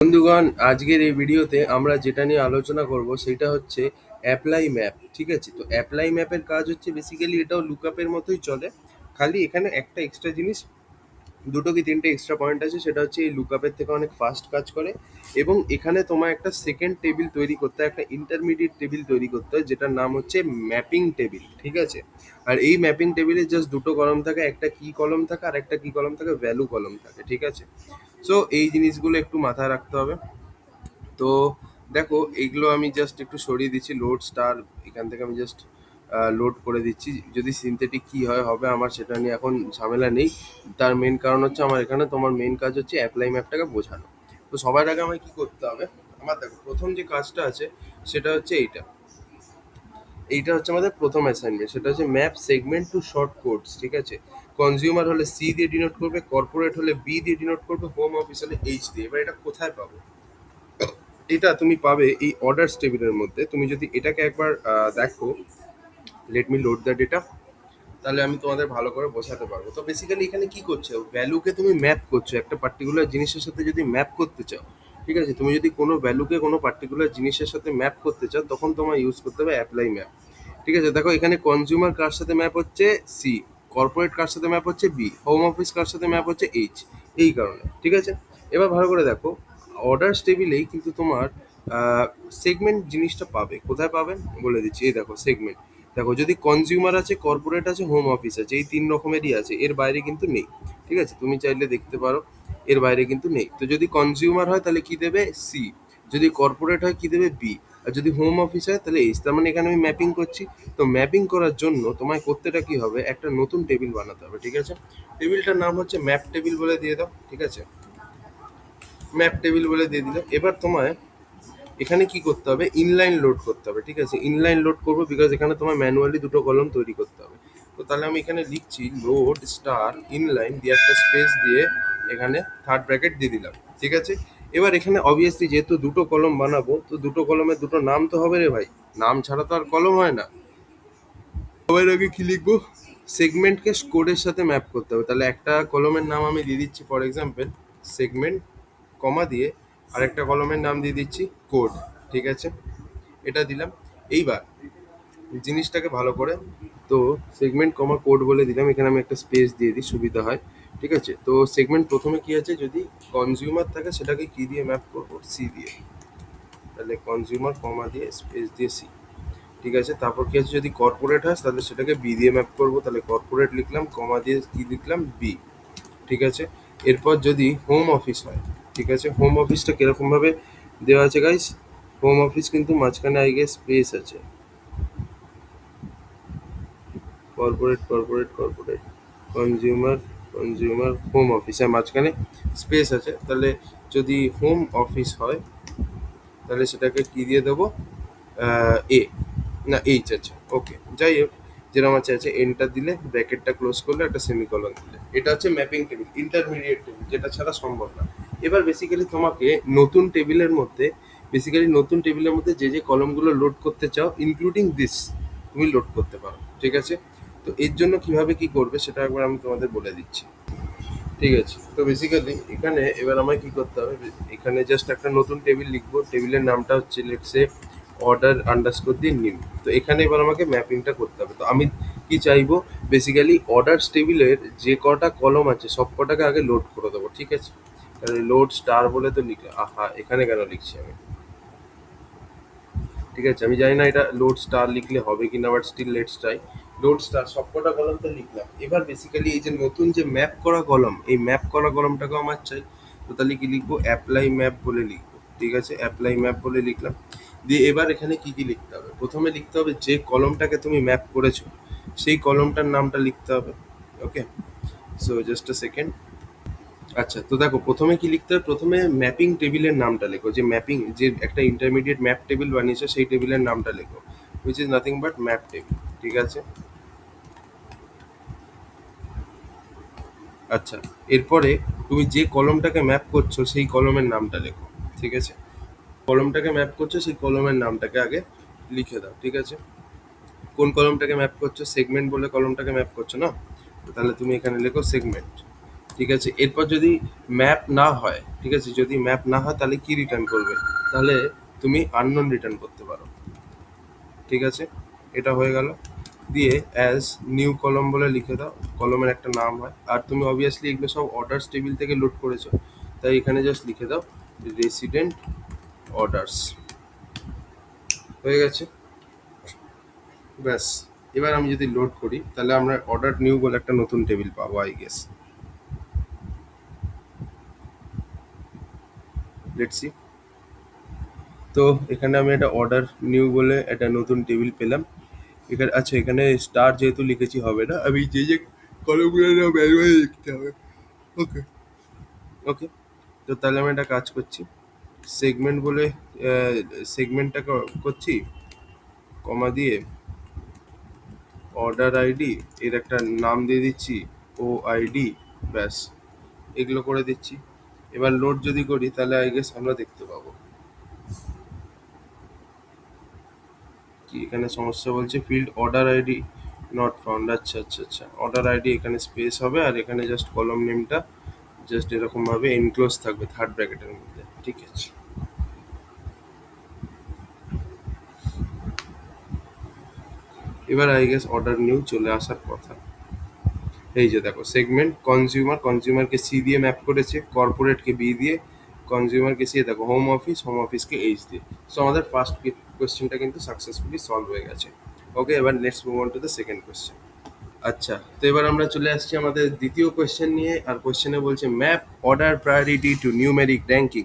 বন্ধুগণ, আজকের এই ভিডিওতে আমরা যেটা নিয়ে আলোচনা করব সেটা হচ্ছে অ্যাপ্লাই ম্যাপ। ঠিক আছে, তো অ্যাপ্লাই ম্যাপের কাজ হচ্ছে বেসিক্যালি এটাও লুকআপের মতোই চলে। খালি এখানে একটা এক্সট্রা জিনিস, দুটো কি তিনটে এক্সট্রা পয়েন্ট আছে, সেটা হচ্ছে এই লুকআপের থেকে অনেক ফাস্ট কাজ করে। এবং এখানে তোমার একটা সেকেন্ড টেবিল তৈরি করতে হয়, একটা ইন্টারমিডিয়েট টেবিল তৈরি করতে হয়, যেটার নাম হচ্ছে ম্যাপিং টেবিল। ঠিক আছে, আর এই ম্যাপিং টেবিলে জাস্ট দুটো কলম থাকে, একটা কি কলম থাকে আর একটা কি কলম থাকে, ভ্যালু কলম থাকে। ঠিক আছে, সো এই জিনিসগুলো একটু মাথায় রাখতে হবে। তো দেখো, এইগুলো আমি জাস্ট একটু সরিয়ে দিচ্ছি, লোড স্টার এখান থেকে আমি জাস্ট লোড করে দিচ্ছি। যদি সিনথেটিক কি হয় হবে, আমার সেটা নিয়ে এখন ঝামেলা নেই। তার মেন কারণ হচ্ছে আমার এখানে তোমার মেন কাজ হচ্ছে অ্যাপ্লাই ম্যাপটাকে বোঝানো। তো সবার আগে আমায় কি করতে হবে, আমার দেখো প্রথম যে কাজটা আছে সেটা হচ্ছে এইটা। এইটা হচ্ছে আমাদের প্রথম অ্যাসাইনমেন্ট, সেটা হচ্ছে map segment to short codes. ঠিক আছে, কনজিউমার হলে সি দিয়ে ডিনোট করবে, কর্পোরেট হলে বি দিয়ে ডিনোট করবে, হোম অফিস হলে এইচ দিয়ে। এবার এটা কোথায় পাবো? এটা তুমি পাবে এই অর্ডার টেবিলের মধ্যে। তুমি যদি এটাকে একবার দেখো, let me load the data, তাহলে আমি তোমাদের ভালো করে বোঝাতে পারবো। তো বেসিক্যালি এখানে কি করছো, ভ্যালুকে তুমি ম্যাপ করছো একটা পার্টিকুলার জিনিসের সাথে। যদি ম্যাপ করতে চাও, ঠিক আছে, তুমি যদি কোনো ভ্যালুকে কোনো পার্টিকুলার জিনিসের সাথে ম্যাপ করতে চাও, তখন তোমার ইউজ করতে হবে অ্যাপ্লাই ম্যাপ। ঠিক আছে, দেখো এখানে কনজিউমার কার সাথে ম্যাপ হচ্ছে সি, কর্পোরেট কার সাথে ম্যাপ হচ্ছে বি, হোম অফিস কার সাথে ম্যাপ হচ্ছে এইচ। এই কারণে ঠিক আছে, এবার ভালো করে দেখো, অর্ডার্স টেবিলেই কিন্তু তোমার সেগমেন্ট জিনিসটা পাবে। কোথায় পাবে বলে দিচ্ছি, এই দেখো সেগমেন্ট। দেখো, যদি কনজিউমার আছে, কর্পোরেট আছে, হোম অফিস আছে, এই তিন রকমেরই আছে, এর বাইরে কিন্তু নেই। ঠিক আছে, তুমি চাইলে দেখতে পারো, এর বাইরে কিন্তু নেই। তো যদি কনজিউমার হয় তাহলে কি দেবে, সি। যদি কর্পোরেট হয় কি দেবে, বি। আর যদি হোম অফিস হয় তাহলে এইচ। তার মানে এখানে আমি ম্যাপিং করছি। তো ম্যাপিং করার জন্য তোমায় করতেটা কি হবে, একটা নতুন টেবিল বানাতে হবে। ঠিক আছে, টেবিলটার নাম হচ্ছে ম্যাপ টেবিল বলে দিয়ে দাও। ঠিক আছে, ম্যাপ টেবিল বলে দিয়ে দিলে এবার তোমায় এখানে কি করতে হবে, ইনলাইন লোড করতে হবে। ঠিক আছে, ইনলাইন লোড করবো বিকজ এখানে তোমার ম্যানুয়ালি দুটো কলম তৈরি করতে হবে। তো তাহলে আমি এখানে লিখছি লোড স্টার ইনলাইন দিয়ে একটা স্পেস দিয়ে এখানে থার্ড ব্র্যাকেট দিয়ে দিলাম। ঠিক আছে, এবার এখানে অবভিয়াসলি যেহেতু দুটো কলম বানাবো, তো দুটো কলমের দুটো নাম তো হবে রে ভাই, নাম ছাড়া তো আর কলম হয় না। সবার আগে কি লিখবো, সেগমেন্টকে কোডের সাথে ম্যাপ করতে হবে। তাহলে একটা কলমের নাম আমি দিয়ে দিচ্ছি ফর এক্সাম্পল সেগমেন্ট, কমা দিয়ে আরেকটা কলমের নাম দিয়ে দিচ্ছি কোড। ঠিক আছে, এটা দিলাম। এইবার জিনিসটাকে ভালো করে, তো সেগমেন্ট কমা কোড বলে দিলাম, এখানে আমি একটা স্পেস দিয়ে দিই, সুবিধা হয়। ঠিক আছে, তো সেগমেন্ট প্রথমে কি আছে, যদি কনজিউমার থাকে সেটাকে কি দিয়ে ম্যাপ করবো, সি দিয়ে। তাহলে কনজিউমার কমা দিয়ে স্পেস দিয়ে সি। ঠিক আছে, তারপর কি আছে, যদি কর্পোরেট হয় তাহলে সেটাকে বি দিয়ে ম্যাপ করবো। তাহলে কর্পোরেট লিখলাম, কমা দিয়ে কি লিখলাম, বি। ঠিক আছে, এরপর যদি হোম অফিস হয়, ঠিক আছে, হোম অফিসটা কিরকমভাবে দেওয়া আছে গাইস, হোম অফিস কিন্তু মাঝখানে আই গেস স্পেস আছে, corporate corporate corporate, consumer consumer, home office, আর মাঝখানে স্পেস আছে। তাহলে যদি হোম অফিস হয় তাহলে সেটাকে কি দিয়ে দেবো, এ, না এইচ আছে, ওকে যাই হোক, যেরকম আছে এন্টার দিলে, ব্র্যাকেটটা ক্লোজ করলে, একটা সেমিকলন দিলে, এটা হচ্ছে ম্যাপিং টেবিল, ইন্টারমিডিয়েট টেবিল, যেটা ছাড়া সম্ভব না। এবার বেসিক্যালি তোমাকে নতুন টেবিলের মধ্যে যে যে কলমগুলো লোড করতে চাও, ইনক্লুডিং দিস, তুমি লোড করতে পারো। ঠিক আছে, তো এর জন্য কিভাবে কি করবে সেটা একবার আমি তোমাদের বলে দিচ্ছি। ঠিক আছে, তো বেসিক্যালি এখানে এবার আমায় কি করতে হবে, এখানে জাস্ট একটা নতুন টেবিল লিখবো, টেবিলের নামটা হচ্ছে লেটসে অর্ডার আন্ডারস্কোর দিয়ে নিউ। তো এখানে এবার আমাকে ম্যাপিংটা করতে হবে। তো আমি কি চাইবো, বেসিক্যালি অর্ডার্স টেবিলের যে কটা কলম আছে সব কটাকে আগে লোড করে দেবো। ঠিক আছে, তাহলে লোড স্টার বলে তো লিখে, আহা এখানে কেন লিখছি আমি, ঠিক আছে, আমি জানি না এটা লোড স্টার লিখলে হবে কিনা, but still let's try. Load star সবকটা কলম তো লিখলাম। এবার বেসিক্যালি এই যে নতুন যে ম্যাপ করা কলম, এই ম্যাপ করা কলমটাকেও আমার চাই। তো তাহলে কি লিখবো, অ্যাপ্লাই ম্যাপ বলে লিখবো। ঠিক আছে, অ্যাপ্লাই ম্যাপ বলে লিখলাম। দিয়ে এবার এখানে কি কি লিখতে হবে, প্রথমে লিখতে হবে যে কলমটাকে তুমি ম্যাপ করেছো সেই কলমটার নামটা লিখতে হবে। ওকে, সো জাস্ট আ সেকেন্ড। আচ্ছা, তো দেখো প্রথমে কি লিখতে হবে, প্রথমে ম্যাপিং টেবিলের নামটা লেখো, যে ম্যাপিং, যে একটা ইন্টারমিডিয়েট ম্যাপ টেবিল বানিয়েছে সেই টেবিলের নামটা লেখো, which is nothing but map table. ঠিক আছে, আচ্ছা, এরপরে তুমি যে কলমটাকে ম্যাপ করছো সেই কলমের নামটা লেখো। ঠিক আছে, কলমটাকে ম্যাপ করছো সেই কলমের নামটাকে আগে লিখে দাও। ঠিক আছে, কোন কলমটাকে ম্যাপ করছো, সেগমেন্ট বলে কলমটাকে ম্যাপ করছো না, তো তাহলে তুমি এখানে লেখো সেগমেন্ট। ঠিক আছে, এরপর যদি ম্যাপ না হয়, ঠিক আছে, যদি ম্যাপ না হয় তাহলে কি রিটার্ন করবে, তাহলে তুমি আননোন রিটার্ন করতে পারো। ঠিক আছে, এটা হয়ে গেল। দিয়ে অ্যাজ নিউ কলম বলে লিখে দাও, কলমের একটা নাম হয়। আর তুমি অবভিয়াসলি এগুলো সব অর্ডার্স টেবিল থেকে লোড করেছো, তাই এখানে জাস্ট লিখে দাও রেসিডেন্ট অর্ডার্স। হয়ে গেছে, ব্যাস। এবার আমি যদি লোড করি তাহলে আমরা অর্ডার নিউ বলে একটা নতুন টেবিল পাবো, আই গেস। Let's see. তো এখানে আমি একটা অর্ডার নিউ বলে একটা নতুন টেবিল পেলাম। এখানে আচ্ছা, এখানে স্টার যেহেতু লিখেছি হবে না, আমি যে যে কলমগুলো ম্যানুয়ালি লিখতে হবে। ওকে, ওকে। তো তাহলে আমি একটা কাজ করছি, সেগমেন্ট বলে সেগমেন্টটা করছি, কমা দিয়ে অর্ডার আইডি, এর একটা নাম দিয়ে দিচ্ছি ও আইডি, ব্যাস, এগুলো করে দিচ্ছি। এবার লোড যদি করি তাহলে আই গেস আমরা দেখতে পাবো কি এখানে সমস্যা বলছে, field order ID not found. আচ্ছা আচ্ছা আচ্ছা, অর্ডার আইডি এখানে স্পেস হবে, আর এখানে জাস্ট কলম নেমটা জাস্ট এরকম ভাবে এনক্লোজ থাকবে থার্ড ব্র্যাকেটের মধ্যে। ঠিক আছে, এবার আই গেস অর্ডার নিউ চলে আসার কথা। এই যে দেখো, সেগমেন্ট কনজিউমার, কনজিউমারকে সি দিয়ে ম্যাপ করেছে, কর্পোরেটকে বি দিয়ে, কনজিউমারকে সি, দেখো হোম অফিস, হোম অফিসকে এইচ দিয়ে। সো আমাদের ফার্স্ট কোয়েশ্চেনটা কিন্তু সাকসেসফুলি সলভ হয়ে গেছে। ওকে, এবার next move on to the second question. আচ্ছা, তো এবার আমরা চলে আসছি আমাদের দ্বিতীয় কোয়েশ্চেন নিয়ে। আর কোয়েশ্চেনে বলছে map order priority to numeric ranking.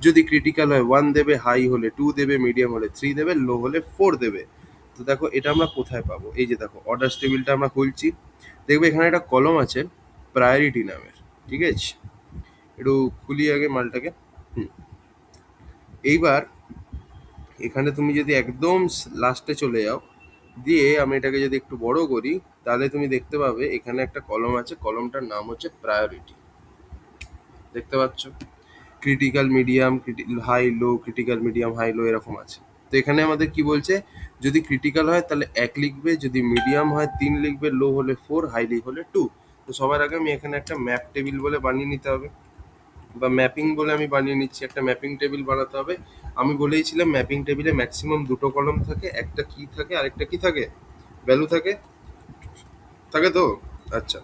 যদি ক্রিটিক্যাল হয় 1 দেবে, হাই হলে 2 দেবে, মিডিয়াম হলে 3 দেবে, লো হলে 4 দেবে। তো দেখো এটা আমরা কোথায় পাবো, এই যে দেখো অর্ডার টেবিলটা আমরা খুলছি, দেখবে এখানে একটা কলম আছে প্রায়োরিটি নামের। ঠিক আছে, একটু খুলি আগে মালটাকে। হুম, এইবার এখানে তুমি যদি একদম লাস্টে চলে যাও, দিয়ে আমি এটাকে যদি একটু বড় করি, তাহলে তুমি দেখতে পাবে এখানে একটা কলম আছে, কলমটার নাম হচ্ছে প্রায়োরিটি। দেখতে পাচ্ছ, critical, medium, high low, critical medium high low এরকম আছে। তো এখানে আমাদের কি বলছে, যদি ক্রিটিক্যাল হয় তাহলে 1 লিখবে, যদি মিডিয়াম হয় 3 লিখবে, লো হলে 4, হাইলি হলে 2। তো সবার আগে আমি এখানে একটা ম্যাপ টেবিল বলে বানিয়ে নিতে হবে, বা ম্যাপিং বলে আমি বানিয়ে নিচ্ছি, একটা ম্যাপিং টেবিল বানাতে হবে। আমি বলেইছিলাম ম্যাপিং টেবিলে ম্যাক্সিমাম দুটো কলম থাকে, একটা কি থাকে আরেকটা কি থাকে, ভ্যালু থাকে, থাকে তো। আচ্ছা,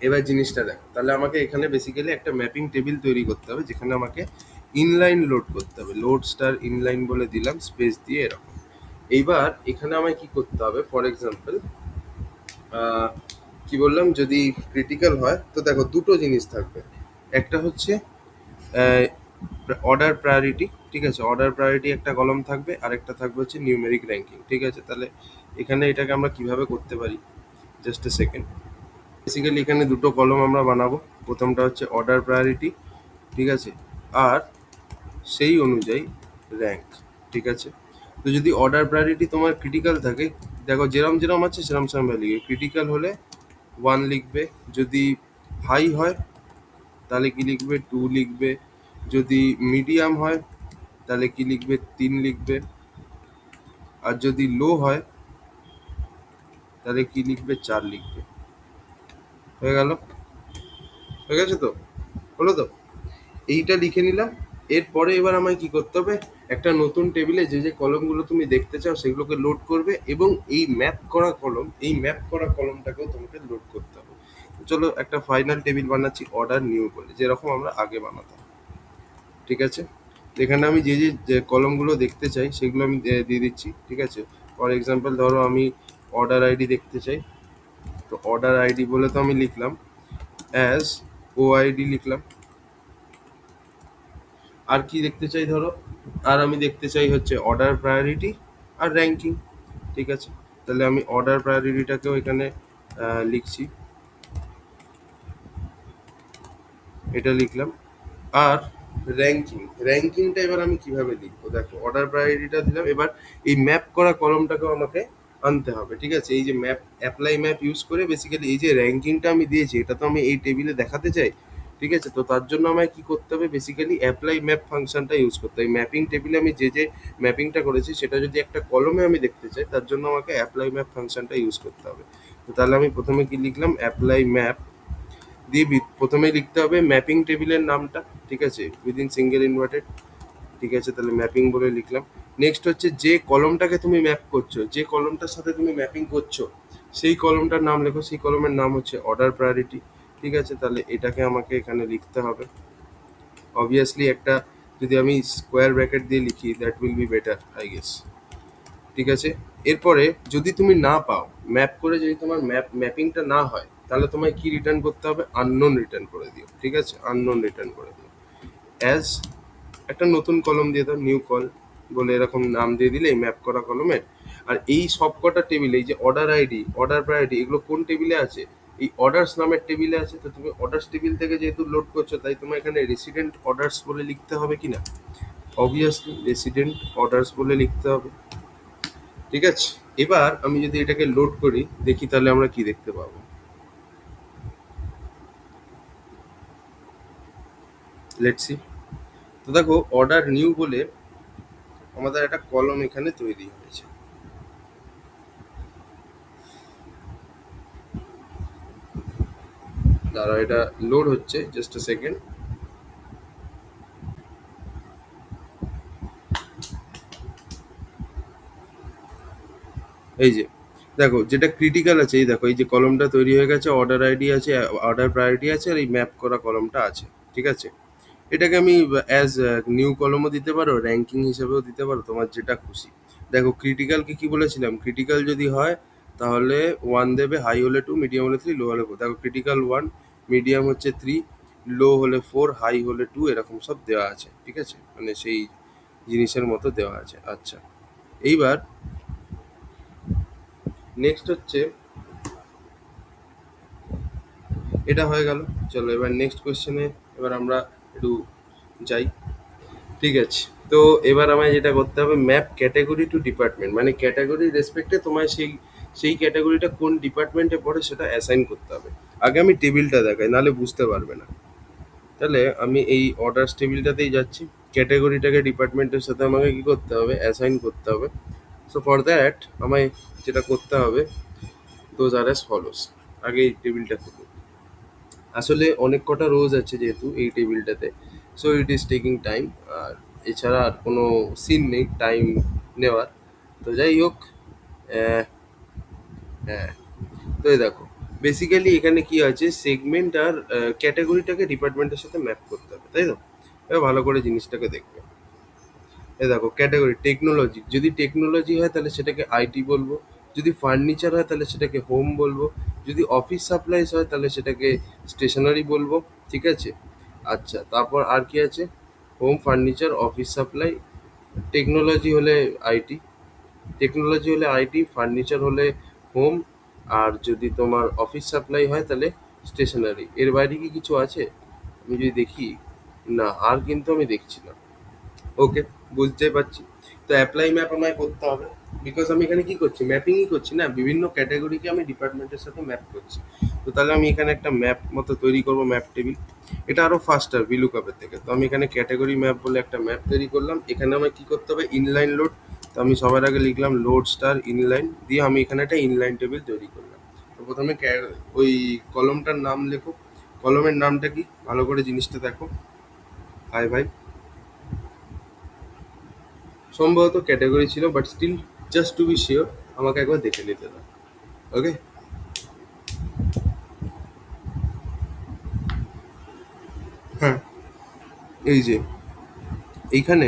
এবার জিনিসটা দেখো, তাহলে আমাকে এখানে বেসিক্যালি একটা ম্যাপিং টেবিল তৈরি করতে হবে, যেখানে আমাকে ইনলাইন লোড করতে হবে। লোড স্টার ইনলাইন বলে দিলাম, স্পেস দিয়ে এরকম। এইবার এখানে আমায় কি করতে হবে, ফর এক্সাম্পল কি বললাম, যদি ক্রিটিক্যাল হয় তো দেখো দুটো জিনিস থাকবে, একটা হচ্ছে অর্ডার প্রায়োরিটি। ঠিক আছে, অর্ডার প্রায়োরিটি একটা কলম থাকবে, আর একটা থাকবে হচ্ছে নিউমেরিক র্যাঙ্কিং। ঠিক আছে, তাহলে এখানে এটাকে আমরা কিভাবে করতে পারি, জাস্ট এ সেকেন্ড। বেসিক্যালি এখানে দুটো কলম আমরা বানাবো, প্রথমটা হচ্ছে অর্ডার প্রায়োরিটি, ঠিক আছে, আর সেই অনুযায়ী র্যাঙ্ক। ঠিক আছে, তো যদি অর্ডার প্রায়োরিটি তোমার ক্রিটিক্যাল থাকে, দেখো যেরম যেরম আছে সেরম সেরম ভ্যালু লিখবে। ক্রিটিক্যাল হলে 1 লিখবে, যদি হাই হয় তাহলে কি লিখবে, 2 লিখবে, যদি মিডিয়াম হয় তাহলে কি লিখবে, 3 লিখবে, আর যদি লো হয় তাহলে কি লিখবে, 4 লিখবে। হয়ে গেল, হয়ে গেছে তো, হলো তো। এইটা লিখে নিলাম। এরপরে এবার আমায় কি করতে হবে, একটা নতুন টেবিলে যে যে কলমগুলো তুমি দেখতে চাও সেগুলোকে লোড করবে, এবং এই ম্যাপ করা কলম, এই ম্যাপ করা কলমটাকেও তোমাকে লোড করতে হবে। চলো একটা ফাইনাল টেবিল বানাচ্ছি অর্ডার নিউ বলে, যেরকম আমরা আগে বানাতাম। ঠিক আছে, তো এখানে আমি যে যে যে কলমগুলো দেখতে চাই সেগুলো আমি দিয়ে দিচ্ছি। ঠিক আছে, ফর এক্সাম্পল ধরো আমি অর্ডার আইডি দেখতে চাই, তো অর্ডার আইডি বলে তো আমি লিখলাম অ্যাজ ও আইডি লিখলাম। আর কি দেখতে চাই ধরো, আর আমি দেখতে চাই হচ্ছে অর্ডার প্রায়োরিটি আর র্যাঙ্কিং। ঠিক আছে, তাহলে আমি অর্ডার প্রায়োরিটিটাকেও এখানে লিখছি, এটা লিখলাম। আর র্যাঙ্কিং, র্যাঙ্কিংটা এবার আমি কিভাবে লিখবো, দেখো অর্ডার প্রায়োরিটিটা দিলাম, এবার এই ম্যাপ করা কলমটাকেও আমাকে আনতে হবে। ঠিক আছে, এই যে ম্যাপ, অ্যাপ্লাই ম্যাপ ইউজ করে বেসিক্যালি এই যে র্যাঙ্কিংটা আমি দিয়েছি এটা তো আমি এই টেবিলে দেখাতে চাই। ঠিক আছে, তো তার জন্য আমায় কি করতে হবে, বেসিক্যালি অ্যাপ্লাই ম্যাপ ফাংশনটা ইউজ করতে হবে। ম্যাপিং টেবিলে আমি যে যে ম্যাপিংটা করেছি সেটা যদি একটা কলমে আমি দেখতে চাই, তার জন্য আমাকে অ্যাপ্লাই ম্যাপ ফাংশনটা ইউজ করতে হবে। তো তাহলে আমি প্রথমে কি লিখলাম, অ্যাপ্লাই ম্যাপ, দিয়ে প্রথমে লিখতে হবে ম্যাপিং টেবিলের নামটা, ঠিক আছে, উইদিন সিঙ্গেল ইনভার্টেড, ঠিক আছে, তাহলে ম্যাপিং বলে লিখলাম। নেক্সট হচ্ছে যে কলমটাকে তুমি ম্যাপ করছো, যে কলমটার সাথে তুমি ম্যাপিং করছো সেই কলমটার নাম লেখো, সেই কলমের নাম হচ্ছে অর্ডার প্রায়োরিটি, ঠিক আছে, তাহলে এটাকে আমাকে এখানে লিখতে হবে। অবভিয়াসলি একটা যদি আমি স্কোয়ার ব্র্যাকেট দিয়ে লিখি that will be better I guess, ঠিক আছে। এরপরে যদি তুমি না পাও ম্যাপ করে, যদি তোমার ম্যাপিংটা না হয়, তাহলে তোমায় কি রিটার্ন করতে হবে, আননোন রিটার্ন করে দিও, ঠিক আছে, আননোন রিটার্ন করে দিও। অ্যাজ একটা নতুন কলম দিয়ে দাও, নিউ কল বলে এরকম নাম দিয়ে দিলে এই ম্যাপ করা কলমের। আর এই সব কটা টেবিলে, এই যে অর্ডার আইডি, অর্ডার প্রায়োরিটি, এগুলো কোন টেবিলে আছে, এই অর্ডার্স নামের টেবিলে আছে। তো তুমি অর্ডার্স টেবিল থেকে যেহেতু লোড করছো, তাই তোমার এখানে রেসিডেন্ট অর্ডার্স বলে লিখতে হবে কিনা, অবভিয়াসলি রেসিডেন্ট অর্ডার্স বলে লিখতে হবে, ঠিক আছে। এবার আমি যদি এটাকে লোড করি দেখি, তাহলে আমরা কি দেখতে পাবো, লেটস সি। তো দেখো অর্ডার নিউ বলে আমাদের একটা কলম এখানে তৈরি হয়েছে। দাঁড়াও, এটা লোড হচ্ছে, জাস্ট আ সেকেন্ড। এই যে দেখো যেটা ক্রিটিক্যাল আছে, এই দেখো এই যে কলমটা তৈরি হয়ে গেছে, অর্ডার আইডি আছে, অর্ডার প্রায়োরিটি আছে, আর এই ম্যাপ করা কলমটা আছে, ঠিক আছে। এটাকে আমি অ্যাজ নিউ কলমও দিতে পারো, র্যাঙ্কিং হিসেবেও দিতে পারো, তোমার যেটা খুশি। দেখো ক্রিটিক্যালকে কি বলেছিলাম, ক্রিটিক্যাল যদি হয় তাহলে 1 দেবে, হাই হলে 2, মিডিয়াম হলে 3, লো হলে 4। দেখো ক্রিটিক্যাল 1, মিডিয়াম হচ্ছে 3, লো হলে 4, হাই হলে 2, এরকম সব দেওয়া আছে, ঠিক আছে, মানে সেই জিনিসের মতো দেওয়া আছে। আচ্ছা, এইবার নেক্সট হচ্ছে, এটা হয়ে গেল। চলো এবার নেক্সট কোয়েশ্চেনে এবার আমরা একটু যাই, ঠিক আছে। তো এবার আমায় যেটা করতে হবে, ম্যাপ ক্যাটাগরি টু ডিপার্টমেন্ট, মানে ক্যাটাগরি রেসপেক্টে তোমায় সেই সেই ক্যাটাগরিটা কোন ডিপার্টমেন্টে পড়ে সেটা অ্যাসাইন করতে হবে। আগে আমি টেবিলটা দেখাই, নাহলে বুঝতে পারবে না। তাহলে আমি এই অর্ডার্স টেবিলটাতেই যাচ্ছি, ক্যাটাগরিটাকে ডিপার্টমেন্টের সাথে আমাকে কি করতে হবে, অ্যাসাইন করতে হবে। সো ফর দ্যাট আমায় যেটা করতে হবে, দোজ আর অ্যাজ ফলোস। আগে এই টেবিলটা খুলুন। আসলে অনেক কটা রোজ আছে যেহেতু এই টেবিলটাতে, so it is taking time. আর এছাড়া আর কোনো সিন নেই টাইম নেওয়ার। তো যাই হোক, আহ, হ্যাঁ, তো এই দেখো বেসিক্যালি এখানে কি আছে, সেগমেন্ট আর ক্যাটাগরিটাকে ডিপার্টমেন্টের সাথে ম্যাপ করতে হবে, তাই তো। এবার ভালো করে জিনিসটাকে দেখবে। এই দেখো ক্যাটাগরি টেকনোলজি, যদি টেকনোলজি হয় তাহলে সেটাকে আইটি বলবো, যদি ফার্নিচার হয় তাহলে সেটাকে হোম বলবো, যদি অফিস সাপ্লাইজ হয় তাহলে সেটাকে স্টেশনারি বলবো, ঠিক আছে। আচ্ছা, তারপর আর কি আছে, home, furniture, office supply, technology হলে আইটি, টেকনোলজি হলে আইটি, ফার্নিচার হলে হোম, আর যদি তোমার অফিস সাপ্লাই হয় তাহলে স্টেশনারি। এর বাইরে কি কিছু আছে আমি যদি দেখি, না আর কিন্তু আমি দেখছি না। ওকে, বুঝতে পারছি। তো অ্যাপ্লাই ম্যাপ আমায় করতে হবে, বিকজ আমি এখানে কি করছি, ম্যাপিংই করছি না, বিভিন্ন ক্যাটাগরিকে আমি ডিপার্টমেন্টের সাথে ম্যাপ করছি। তো তাহলে আমি এখানে একটা ম্যাপ মতো তৈরি করব, ম্যাপ টেবিল। এটা আরও ফাস্টার ভিলুকাপের থেকে। তো আমি এখানে ক্যাটাগরি ম্যাপ বলে একটা ম্যাপ তৈরি করলাম। এখানে আমায় কি করতে হবে, ইনলাইন লোড। তো আমি সবার আগে লিখলাম লোড স্টার ইনলাইন, দিয়ে আমি এখানে একটা ইনলাইন টেবিল তৈরি করলাম। তো প্রথমে ওই কলমটার নাম লেখো, কলমের নামটা কি, ভালো করে জিনিসটা দেখো। হাই ভাই, সম্ভবত ক্যাটাগরি ছিল, but still just to be sure আমাকে একবার দেখে নিতে দাও। ওকে, হ্যাঁ, এই যে এইখানে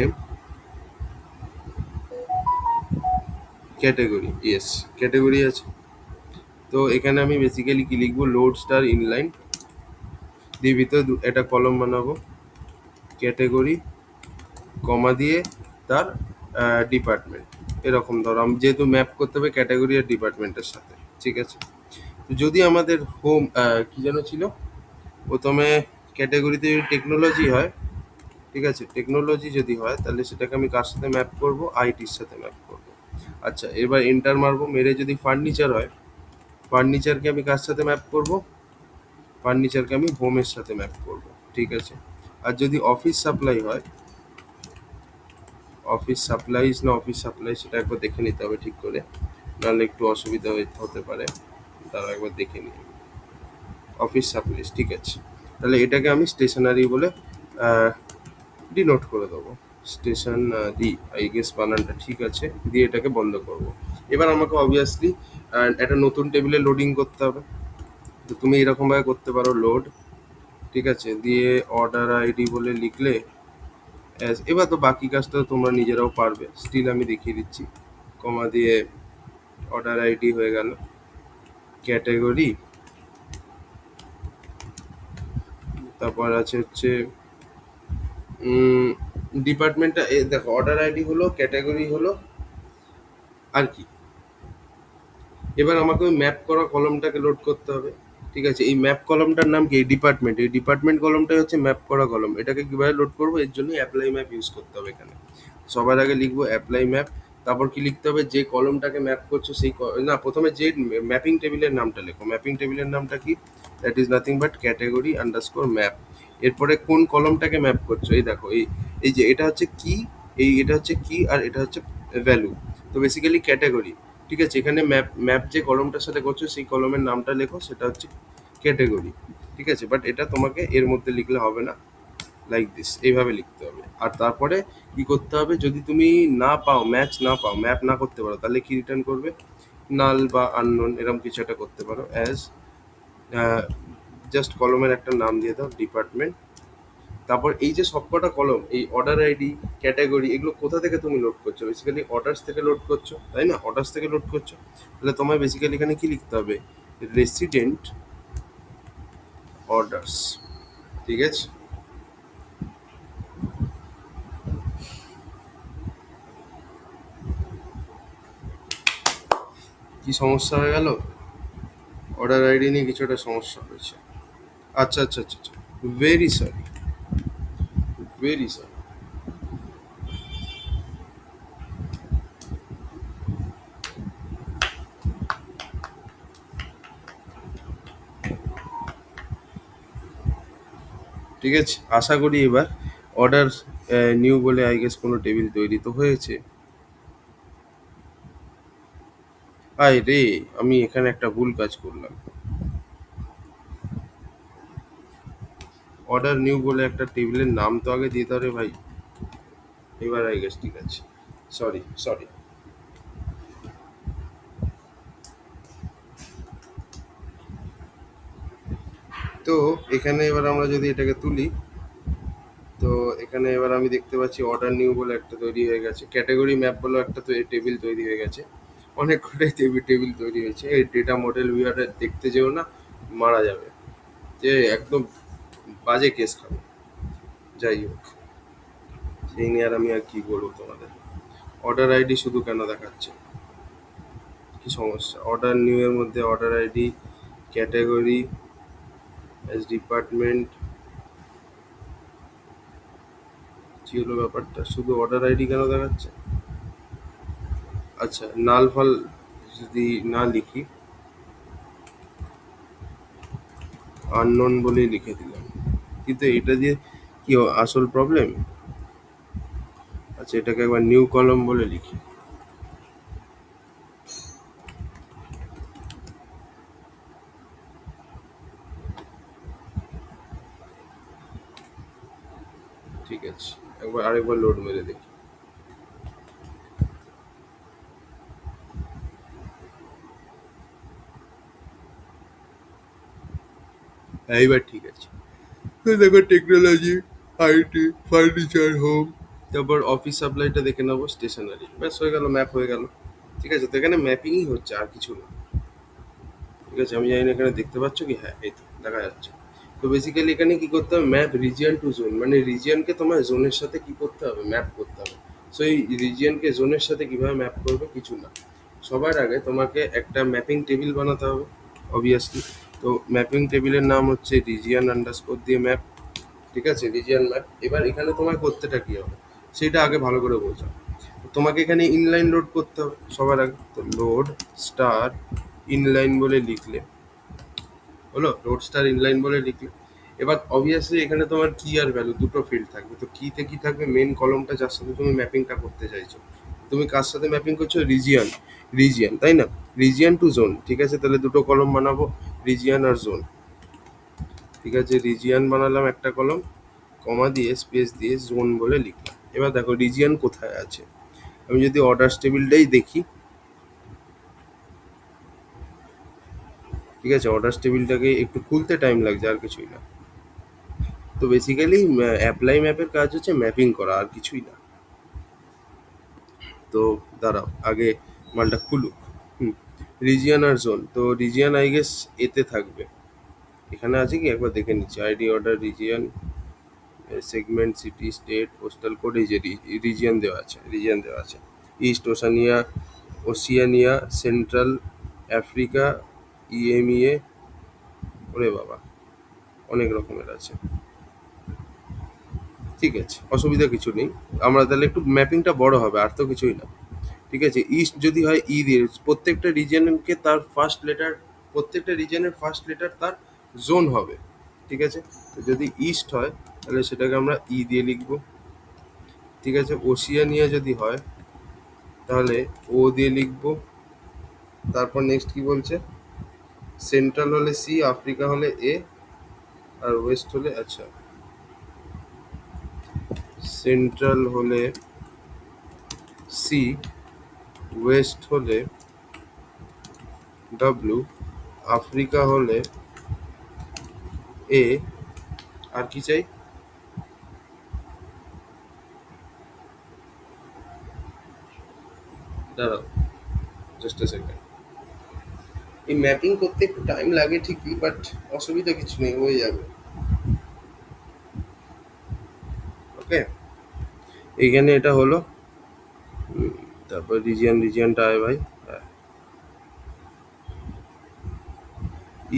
ক্যাটাগরি, ইয়েস, ক্যাটাগরি আছে। তো এখানে আমি বেসিক্যালি কি লিখবো, লোড স্টার ইনলাইন, দিয়ে ভিতরে একটা কলম বানাবো, ক্যাটাগরি, কমা দিয়ে তার ডিপার্টমেন্ট। এরকম ধরো আমি যেহেতু ম্যাপ করতে হবে ক্যাটাগরি আর ডিপার্টমেন্টের সাথে, ঠিক আছে। তো যদি আমাদের হোম কি যেন ছিল প্রথমে, ক্যাটাগরিতে যদি টেকনোলজি হয়, ঠিক আছে, টেকনোলজি যদি হয় তাহলে সেটাকে আমি কার সাথে ম্যাপ করব, আইটির সাথে ম্যাপ করব। আচ্ছা, এবার এন্টার মারবো, মেরে যদি ফার্নিচার হয়, ফার্নিচারকে আমি কার সাথে ম্যাপ করব, ফার্নিচারকে আমি হোমের সাথে ম্যাপ করব, ঠিক আছে। আর যদি অফিস সাপ্লাই হয়, অফিস সাপ্লাইজ না অফিস সাপ্লাই সেটা একবার দেখে নিতে হবে ঠিক করে, নাহলে একটু অসুবিধা হতে পারে। তারা একবার দেখে নিই। অফিস সাপ্লাইজ, ঠিক আছে। তাহলে এটাকে আমি স্টেশনারি বলে ডিনোট করে দেবো। স্টেশনারি, আই গেস বানানটা ঠিক আছে। দিয়ে এটাকে বন্ধ করব। এবার আমাকে অবভিয়াসলি একটা নতুন টেবিলে লোডিং করতে হবে। তো তুমি এরকমভাবে করতে পারো, লোড, ঠিক আছে, দিয়ে অর্ডার আইডি বলে লিখলে এবার তো বাকি কাজটা তোমরা নিজেরাও পারবে, স্টিল আমি দেখিয়ে দিচ্ছি। কমা দিয়ে অর্ডার আইডি হয়ে গেল, ক্যাটাগরি, তারপর আছে হচ্ছে ডিপার্টমেন্টটা, দেখো অর্ডার আইডি হলো, ক্যাটাগরি হলো, আর কি, এবার আমাকে ওই ম্যাপ করা কলমটাকে লোড করতে হবে। ঠিক আছে, এই ম্যাপ কলমটার নাম কি? এই ডিপার্টমেন্ট, এই ডিপার্টমেন্ট কলমটাই হচ্ছে ম্যাপ করা কলম। এটাকে কিভাবে লোড করবো, এর জন্য অ্যাপ্লাই ম্যাপ ইউজ করতে হবে এখানে। সবার আগে লিখবো অ্যাপ্লাই ম্যাপ, তারপর কি লিখতে হবে, যে কলমটাকে ম্যাপ করছো সেই না, প্রথমে যে ম্যাপিং টেবিলের নামটা লেখো। ম্যাপিং টেবিলের নামটা কি? That is nothing but category underscore map. এরপরে কোন কলমটাকে ম্যাপ করছো, এই দেখো, এই যে এটা হচ্ছে কি, এটা হচ্ছে কি, আর এটা হচ্ছে ভ্যালু। তো বেসিক্যালি ক্যাটাগরি, ঠিক আছে। এখানে ম্যাপ যে কলমটার সাথে করছো সেই কলমের নামটা লেখো, সেটা হচ্ছে ক্যাটাগরি, ঠিক আছে। বাট এটা তোমাকে এর মধ্যে লিখলে হবে না, লাইক দিস, এইভাবে লিখতে হবে। আর তারপরে কি করতে হবে, যদি তুমি না পাও, ম্যাচ না পাও, ম্যাপ না করতে পারো, তাহলে কি রিটার্ন করবে, নাল বা আননোন এরকম কিছু একটা করতে পারো। অ্যাজ জাস্ট কলমের একটা নাম দিয়ে দাও, ডিপার্টমেন্ট। তারপর এই যে সবকটা কলম, এই অর্ডার আইডি, ক্যাটাগরি, এগুলো কোথা থেকে তুমি লোড করছো? বেসিক্যালি অর্ডার্স থেকে লোড করছো, তাই না? অর্ডার্স থেকে লোড করছো, তাহলে তোমায় বেসিক্যালি এখানে কি লিখতে হবে, রেসিডেন্ট অর্ডার্স, ঠিক আছে। কি সমস্যা হয়ে গেল? অর্ডার আইডি নিয়ে কিছু একটা সমস্যা হয়েছে। আচ্ছা আচ্ছা আচ্ছা আচ্ছা, ভেরি সরি, ভেরি সরি। ঠিক আছে, আশা করি এবার অর্ডার নিউ বলে আই গেস কোনো টেবিল তৈরি তো হয়েছে। আয় রে, আমি এখানে একটা ভুল কাজ করলাম। অর্ডার নিউ বলে একটা টেবিলের নাম তো আগে দিতে হবে ভাই। এবার আই গেস ঠিক আছে, সরি সরি। তো এখানে এবার আমরা যদি এটাকে তুলি, তো এখানে এবার আমি দেখতে পাচ্ছি অর্ডার নিউ বলে একটা তৈরি হয়ে গেছে, ক্যাটাগরি ম্যাপ বলে একটা টেবিল তৈরি হয়ে গেছে, অনেক কটাই টেবিল তৈরি হয়েছে। এই ডেটা মডেল ভিউয়ারে দেখতে যেও না, মারা যাবে, যে একদম বাজে কেস খাবে। যাই হোক, সেই নিয়ে আর আমি আর কি বলবো তোমাদের। অর্ডার আইডি শুধু কেন দেখাচ্ছে, কি সমস্যা? অর্ডার নিউ এর মধ্যে order ID, category, S department, কি হলো ব্যাপারটা, শুধু অর্ডার আইডি কেন দেখাচ্ছে? আচ্ছা, নাল ফাল যদি না লিখি, আননোন বলেই লিখে দিলাম, কিন্তু এটা দিয়ে কি আসল প্রবলেম? আচ্ছা, এটাকে একবার নিউ কলম বলে লিখি। ঠিক আছে, একবার আরেকবার লোড মেরে দেখি। এইবার ঠিক আছে। তো দেখো, টেকনোলজি, আইটি, ফার্নিচার, হোম, তারপর অফিস সাপ্লাইটা দেখে নেবো, স্টেশনারি, ব্যাস হয়ে গেল, ম্যাপ হয়ে গেল। ঠিক আছে, তো এখানে ম্যাপিংই হচ্ছে, আর কিছু না। ঠিক আছে, আমি জানি না এখানে দেখতে পাচ্ছ কি, হ্যাঁ এই তো দেখা যাচ্ছে। তো বেসিক্যালি এখানে কি করতে হবে, ম্যাপ রিজিয়ন টু জোন, মানে রিজিয়নকে তোমার জোনের সাথে কি করতে হবে, ম্যাপ করতে হবে। সো এই রিজিয়নকে জোনের সাথে কিভাবে ম্যাপ করবে, কিছু না, সবার আগে তোমাকে একটা ম্যাপিং টেবিল বানাতে হবে অবভিয়াসলি। তো ম্যাপিং টেবিলের নাম হচ্ছে রিজিয়ন আন্ডারস্কোর দিয়ে ম্যাপ, ঠিক আছে, রিজিয়ন ম্যাপ। এবার এখানে তোমার করতেটা কি হবে সেটা আগে ভালো করে বোঝা। তোমাকে এখানে ইনলাইন লোড করতে হবে সবার আগে, তো লোড স্টার ইনলাইন বলে লিখলে হলো, লোড স্টার ইনলাইন বলে লিখলে। এবার অবভিয়াসলি এখানে তোমার কি আর ভ্যালু, দুটো ফিল্ড থাকবে। তো কিতে কি থাকবে, মেন কলমটা যার সাথে তুমি ম্যাপিংটা করতে চাইছো, তুমি কার সাথে ম্যাপিং করছো, রিজিয়ন, রিজিয়ন, তাই না? রিজিয়ন টু জোন, ঠিক আছে, তাহলে দুটো কলম বানাবো, রিজিয়ন আর জোন। ঠিক আছে, রিজিয়ন বানালাম একটা কলম, কমা দিয়ে স্পেস দিয়ে জোন বলে লিখলাম। এবার দেখো রিজিয়ন কোথায় আছে। আমি যদি অর্ডার টেবিলটাই দেখি, ঠিক আছে, অর্ডার টেবিলটাকে একটু খুলতে টাইম লাগছে, আর কিছুই না। তো বেসিক্যালি অ্যাপ্লাই ম্যাপের কাজ হচ্ছে ম্যাপিং করা, আর কিছুই না। তো দাঁড়াও আগে মালটা খুলুক। হুম, রিজিয়ন আর জোন, তো রিজিয়ন আই গেস এতে থাকবে। এখানে আছে কি একবার দেখে নিচ্ছি, ID, order, region, segment, city, state, postal code, এই যে রিজিয়ন দেওয়া আছে, রিজিয়ন দেওয়া আছে। East, ওশানিয়া, Oceania, central Africa, EMEA, ওরে বাবা অনেক রকমের আছে। ঠিক আছে, অসুবিধা কিছু নেই। আমরা তাহলে একটু ম্যাপিংটা বড় হবে, আর তো কিছুই না। ঠিক আছে, ইস্ট যদি হয় ই দিয়ে, প্রত্যেকটা রিজিয়নকে তার ফার্স্ট লেটার, প্রত্যেকটা রিজিয়নের ফার্স্ট লেটার তার জোন হবে। ঠিক আছে, তো যদি ইস্ট হয় তাহলে সেটাকে আমরা ই দিয়ে লিখবো। ঠিক আছে, ওশিয়ানিয়া যদি হয় তাহলে ও দিয়ে লিখবো। তারপর নেক্সট কি বলছে, সেন্ট্রাল হলে সি, আফ্রিকা হলে এ, আর ওয়েস্ট হলে, আচ্ছা সেন্ট্রাল হলে সি, ওয়েস্ট হলে ডব্লিউ, আফ্রিকা হলে এ, আর কি চাই, দাঁড়াও জাস্ট এ সেকেন্ড। এই ম্যাপিং করতে একটু টাইম লাগে ঠিকই, বাট অসুবিধা কিছু নেই, হয়ে যাবে। ওকে, এইখানে এটা হলো। তারপর রিজিয়নটা আয় ভাই।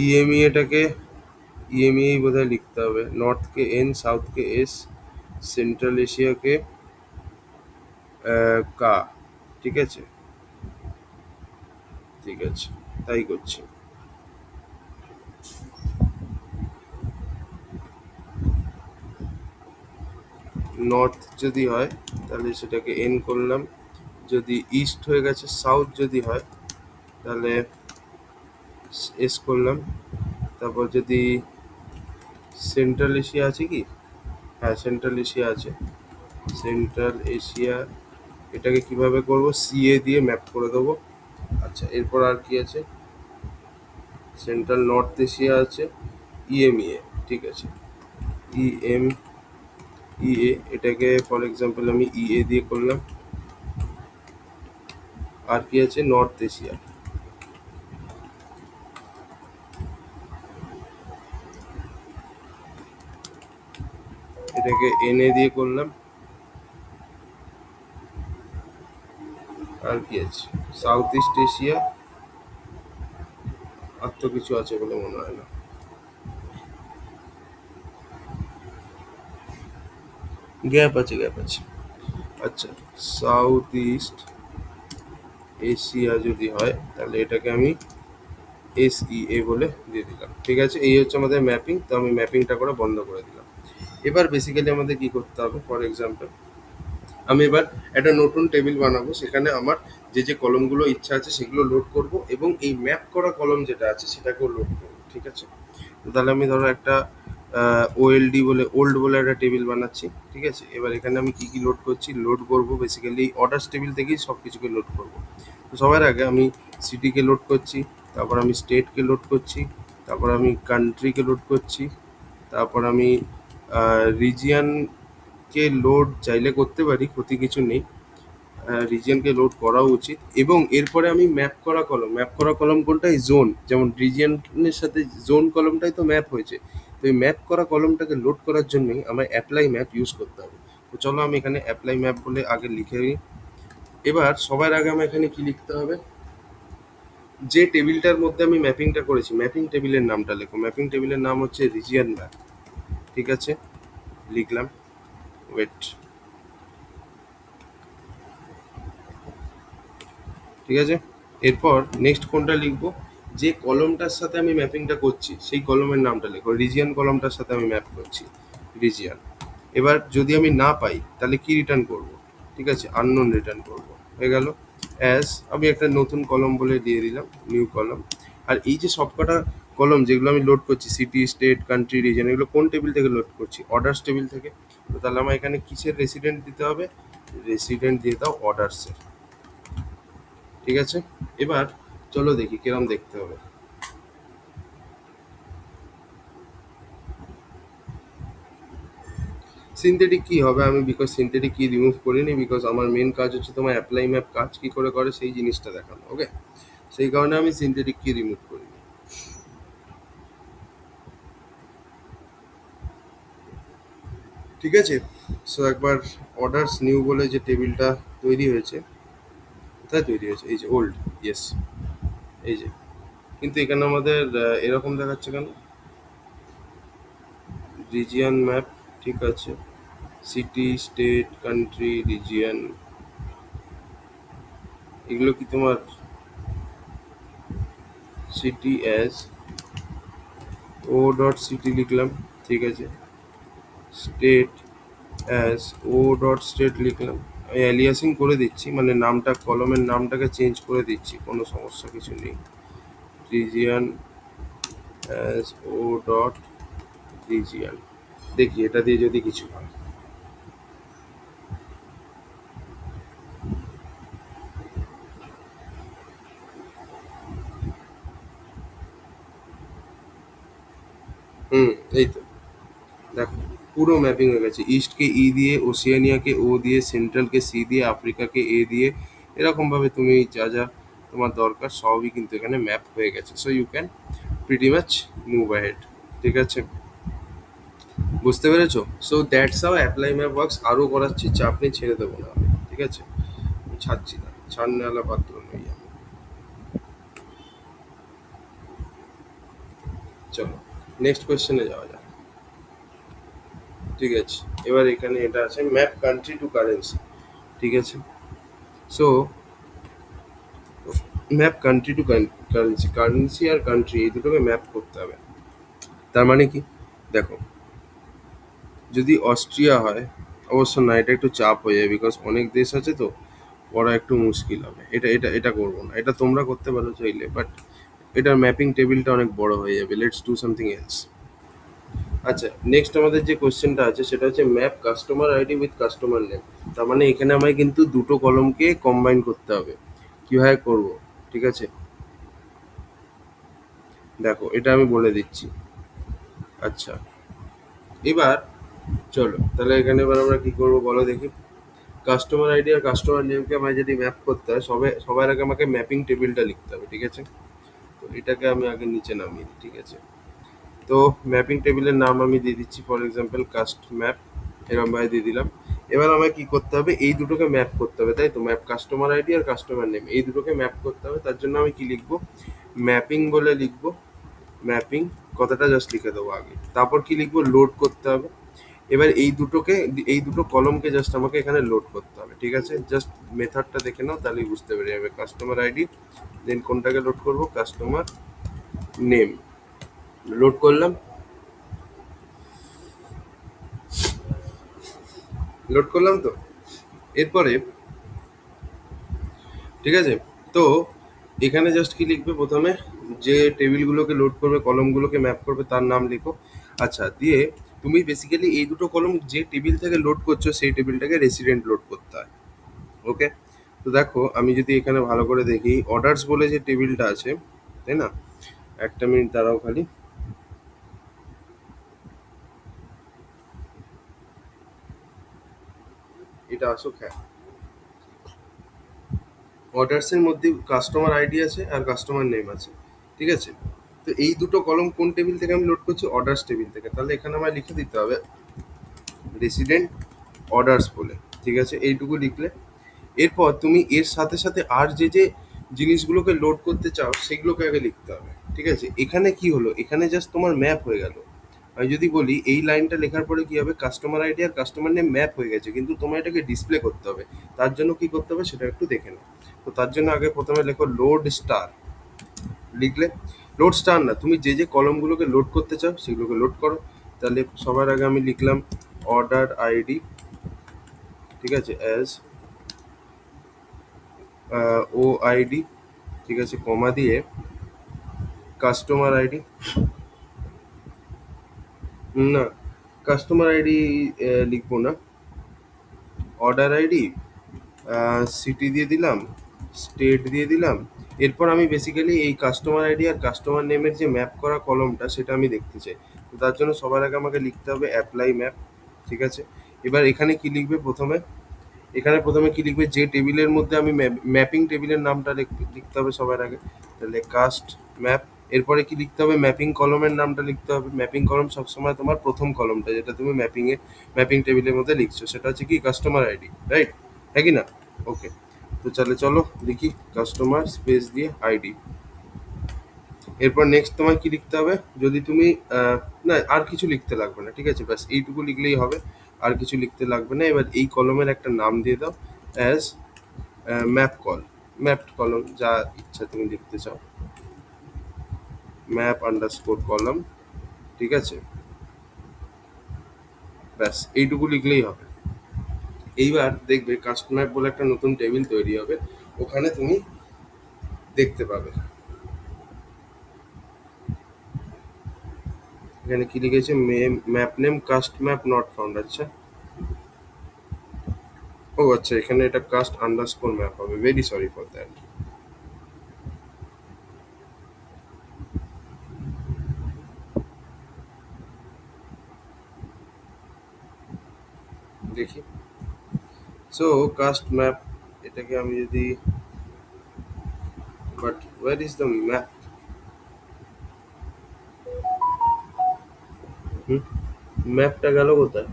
ইএমইএটাকে ইএমইএই বোধহয় লিখতে হবে। নর্থকে এন, সাউথকে এস, সেন্ট্রাল এশিয়াকে কা। ঠিক আছে, ঠিক আছে, তাই করছি। নর্থ যদি হয় তাহলে সেটাকে এন করলাম, যদি ইস্ট হয়ে গেছে, সাউথ যদি হয় তাহলে এস করলাম। তারপর যদি সেন্ট্রাল এশিয়া আছে কি, হ্যাঁ সেন্ট্রাল এশিয়া আছে, সেন্ট্রাল এশিয়া এটাকে কিভাবে করব, সিএ দিয়ে ম্যাপ করে দেবো। আচ্ছা, এরপর আর কি আছে, সেন্ট্রাল নর্থ এশিয়া আছে, ইএমইএ। ঠিক আছে, ইএম ইএ, এটাকে ফর এক্সাম্পল আমি ইএ দিয়ে করলাম। আর কি আছে, নর্থ এশিয়া, এটাকে এনএ দিয়ে করলাম। আর কি আছে, সাউথ ইস্ট এশিয়া, আর তো কিছু আছে বলে মনে হয় না। গ্যাপ আছে, গ্যাপ আছে। আচ্ছা, সাউথ ইস্ট এশিয়া যদি হয় তাহলে এটাকে আমি এসইএ বলে দিয়ে দিলাম। ঠিক আছে, এই হচ্ছে আমাদের ম্যাপিং। তো আমি ম্যাপিংটা করে বন্ধ করে দিলাম। এবার বেসিক্যালি আমাদের কি করতে হবে, ফর এক্সাম্পল আমি এবার একটা নতুন টেবিল বানাবো, সেখানে আমার যে যে কলমগুলো ইচ্ছা আছে সেগুলো লোড করব, এবং এই ম্যাপ করা কলম যেটা আছে সেটাকেও লোড করব। ঠিক আছে, তো তাহলে আমি ধরো একটা ওএলডি বলে, ওল্ড বলে একটা টেবিল বানাচ্ছি। ঠিক আছে, এবার এখানে আমি কি কি লোড করছি, লোড করব বেসিক্যালি অর্ডার্স টেবিল থেকেই সব কিছুকে লোড করব। তো সবার আগে আমি সিটিকে লোড করছি, তারপর আমি স্টেটকে লোড করছি, তারপর আমি কান্ট্রিকে লোড করছি, তারপর আমি রিজিয়নকে লোড চাইলে করতে পারি, ক্ষতি কিছু নেই, রিজিয়নকে লোড করা উচিত। এবং এরপরে আমি ম্যাপ করা কলম, ম্যাপ করা কলম কোনটা, এই জোন, যেমন রিজিয়নের সাথে জোন কলমটাই তো ম্যাপ হয়েছে। তো এই ম্যাপ করা কলমটাকে লোড করার জন্যই আমার অ্যাপ্লাই ম্যাপ ইউজ করতে হবে। তো চলো আমি এখানে অ্যাপ্লাই ম্যাপ বলে আগে লিখে নিই। এবার সবার আগে আমার এখানে কি লিখতে হবে, যে টেবিলটার মধ্যে আমি ম্যাপিংটা করেছি, ম্যাপিং টেবিলের নামটা লেখো। ম্যাপিং টেবিলের নাম হচ্ছে রিজিয়ন ম্যাপ। ঠিক আছে, লিখলাম, ওয়েট। ঠিক আছে, এরপর নেক্সট কোনটা লিখবো, যে কলমটার সাথে আমি ম্যাপিংটা করছি সেই কলমের নামটা লেখো। রিজিয়ন কলমটার সাথে আমি ম্যাপ করছি, রিজিয়ন। এবার যদি আমি না পাই তাহলে কি রিটার্ন করব, ঠিক আছে, আননোন রিটার্ন করব। হয়ে গেল। অ্যাজ আমি একটা নতুন কলম বলে দিয়ে দিলাম, নিউ কলম। আর এই যে সবকটা কলম যেগুলো আমি লোড করছি, সিটি, স্টেট, কান্ট্রি, রিজন, এগুলো কোন টেবিল থেকে লোড করছি? অর্ডার্স টেবিল থেকে। তো তাহলে আমার এখানে কিসের রেসিডেন্ট দিতে হবে? রেসিডেন্ট দিয়ে দাও অর্ডার্সের। ঠিক আছে, এবার চলো দেখি কিরম দেখতে হবে। সিনথেটিক কি হবে, আমি বিকজ সিনথেটিক কি রিমুভ করিনি, বিকজ আমার মেন কাজ হচ্ছে তোমার অ্যাপ্লাই ম্যাপ কাজ কি করে করে সেই জিনিসটা দেখানো। ওকে, সেই কারণে আমি সিনথেটিক কি রিমুভ করিনি। ঠিক আছে, সো একবার অর্ডার্স নিউ বলে যে টেবিলটা তৈরি হয়েছে, কোথায় তৈরি হয়েছে? এই যে ওল্ড, ইয়েস, এই যে। কিন্তু এখানে আমাদের এরকম দেখাচ্ছে কেন? রিজিয়ন ম্যাপ, ঠিক আছে, সিটি, স্টেট, কান্ট্রি, রিজিয়ন, এগুলো কি তোমার সিটি অ্যাজ ও ডট সিটি লিখলাম, ঠিক আছে, স্টেট অ্যাজ ও ডট স্টেট লিখলাম। আমি অ্যালিয়াসিং করে দিচ্ছি, মানে নামটা, কলমের নামটাকে চেঞ্জ করে দিচ্ছি, কোনো সমস্যা কিছু নেই। রিজিয়ন অ্যাজ ও ডট রিজিয়ন, দেখি এটা দিয়ে যদি কিছু হয়। হুম, এই তো দেখো, পুরো ম্যাপিং হয়ে গেছে। ইস্টকে ই দিয়ে, ওशिয়ানিয়াকে ও দিয়ে, সেন্ট্রালকে সি দিয়ে, আফ্রিকাকে এ দিয়ে, এরকমভাবে তুমি যা যা তোমার দরকার সবই কিন্তু এখানে ম্যাপ হয়ে গেছে। So you can pretty much move ahead. ঠিক আছে, বুঝতে পেরেছো? So that's how apply map works. আরও করাচ্ছি, চাপ নিয়ে ছেড়ে দেবো না আমি, ঠিক আছে, আমি ছাড়ছি না, ছাড়নেওয়ালা পাত্র নই আমি। চলো নেক্সট কোয়েশ্চেনে যাওয়া যাক। ঠিক আছে, এবার এখানে এটা আছে ম্যাপ কান্ট্রি টু কারেন্সি। ঠিক আছে, so map country to currency, currency আর কান্ট্রি এই দুটোকে ম্যাপ করতে হবে। তার মানে কি, দেখো, যদি অস্ট্রিয়া হয়, অবশ্য না, এটা একটু চাপ হয়ে যায়, বিকজ অনেক দেশ আছে তো, পড়া একটু মুশকিল হবে। এটা করবো না, এটা তোমরা করতে পারো চাইলে, বাট এটার ম্যাপিং টেবিলটা অনেক বড় হয়ে যাবে। Let's do something else. আচ্ছা, নেক্সট আমাদের যে কোশ্চেনটা আছে সেটা হচ্ছে map customer ID with customer name. তার মানে এখানে আমায় কিন্তু দুটো কলমকে কম্বাইন করতে হবে। কিভাবে করব? ঠিক আছে, দেখো এটা আমি বলে দিচ্ছি। আচ্ছা, এবার চলো তাহলে এখানে এবার আমরা কি করব বলো দেখি। কাস্টমার আইডি আর কাস্টমার নেমকে আমায় যদি ম্যাপ করতে হয়, সবার আগে আমাকে ম্যাপিং টেবিলটা লিখতে হবে। ঠিক আছে, তো এটাকে আমি আগে নিচে নামিয়ে দিই। ঠিক আছে, তো ম্যাপিং টেবিলের নাম আমি দিয়ে দিচ্ছি, ফর এক্সাম্পল কাস্ট ম্যাপ, এরকম ভাবে দিয়ে দিলাম। এবার আমায় কি করতে হবে? এই দুটোকে ম্যাপ করতে হবে, তাই তো, ম্যাপ কাস্টমার আইডি আর কাস্টমার নেম, এই দুটোকে ম্যাপ করতে হবে। তার জন্য আমি কি লিখবো? ম্যাপিং বলে লিখবো, ম্যাপিং কথাটা জাস্ট লিখে দেবো আগে, তারপর কি লিখবো? লোড করতে হবে। এবার এই দুটো কলমকে জাস্ট আমাকে এখানে লোড করতে হবে। ঠিক আছে, জাস্ট মেথডটা দেখে নাও, তাহলেই বুঝতে পেরে যাবে। কাস্টমার আইডি, দেন কোনটাকে লোড করবো? কাস্টমার নেম, লোড করলাম, লোড করলাম তো। এরপরে ঠিক আছে, তো এখানে জাস্ট কি লিখবে? প্রথমে যে টেবিলগুলোকে লোড করবে, কলমগুলোকে ম্যাপ করবে, তার নাম লিখো। আচ্ছা, দিয়ে তুমি বেসিক্যালি এই দুটো কলম যে টেবিল থেকে লোড করছো সেই টেবিলটাকে রেসিডেন্ট লোড করতে হয়। ওকে, তো দেখো আমি যদি এখানে ভালো করে দেখি, অর্ডার্স বলে যে টেবিলটা আছে, তাই না? একটা মিনিট দাঁড়াও খালি, এটা আসুক। হ্যাঁ, অর্ডার্সের মধ্যে কাস্টমার আইডি আছে আর কাস্টমার নেম আছে। ঠিক আছে, তো এই দুটো কলম কোন টেবিল থেকে আমি লোড করছি? অর্ডার্স টেবিল থেকে। তাহলে এখানে আমায় লিখে দিতে হবে রেসিডেন্ট অর্ডার্স বলে। ঠিক আছে, এইটুকু লিখলে এরপর তুমি এর সাথে সাথে আর যে যে জিনিসগুলোকে লোড করতে চাও সেগুলোকে আগে লিখতে হবে। ঠিক আছে, এখানে কি হলো? এখানে জাস্ট তোমার ম্যাপ হয়ে গেল। আমি যদি বলি এই লাইনটা লেখার পরে কি হবে? কাস্টমার আইডি আর কাস্টমার নেম ম্যাপ হয়ে গেছে, কিন্তু তোমার এটাকে ডিসপ্লে করতে হবে। তার জন্য কি করতে হবে সেটা একটু দেখে নাও। তো তার জন্য আগে প্রথমে লেখো লোড স্টার, লিখলে লোড স্টার না, তুমি যে যে কলমগুলোকে লোড করতে চাও সেগুলোকে লোড করো। তাহলে সবার আগে আমি লিখলাম অর্ডার আইডি, ঠিক আছে, অ্যাজ ও আইডি, ঠিক আছে, কমা দিয়ে কাস্টমার আইডি, না কাস্টমার আইডি লিখবো না, অর্ডার আইডি, সিটি দিয়ে দিলাম, স্টেট দিয়ে দিলাম। এরপর আমি বেসিক্যালি এই কাস্টমার আইডি আর কাস্টমার নেমের যে ম্যাপ করা কলমটা সেটা আমি দেখতে চাই। তো তার জন্য সবার আগে আমাকে লিখতে হবে অ্যাপ্লাই ম্যাপ, ঠিক আছে। এবার এখানে কি লিখবে প্রথমে, এখানে প্রথমে কি লিখবে, যে টেবিলের মধ্যে আমি ম্যাপিং টেবিলের নামটা লিখতে হবে সবার আগে, তাহলে কাস্ট ম্যাপ। এরপরে কি লিখতে হবে, ম্যাপিং কলমের নামটা লিখতে হবে। ম্যাপিং কলম সবসময় তোমার প্রথম কলমটা যেটা তুমি ম্যাপিং টেবিলের মধ্যে লিখছো সেটা হচ্ছে কি কাস্টমার আইডি, রাইট, হ্যাঁ কি না? ওকে, তো তাহলে চলো লিখি কাস্টমার স্পেস দিয়ে আইডি। এরপর নেক্সট তোমার কি লিখতে হবে, যদি তুমি না আর কিছু লিখতে লাগবে না, ঠিক আছে, ব্যাস এইটুকু লিখলেই হবে, আর কিছু লিখতে লাগবে না। এবার এই কলমের একটা নাম দিয়ে দাও অ্যাজ ম্যাপ কল, ম্যাপড কলম, যা ইচ্ছা তুমি লিখতে চাও, ম্যাপ আন্ডারস্কোর কলম, ঠিক আছে, ব্যাস এইটুকু লিখলেই হবে। এইবার দেখবে কাস্ট ম্যাপ বলে একটা নতুন টেবিল তৈরি হবে, ওখানে তুমি দেখতে পাবে এখানে কি লিখেছে, map name cast map not found. আচ্ছা, ও আচ্ছা, এখানে এটা কাস্ট আন্ডারস্কোর ম্যাপ হবে, ভেরি সরি ফর দ্যাট। দেখি, সো কাস্ট ম্যাপ, এটাকে আমি যদি, but where is the map, ম্যাপটা গেল কোথায়,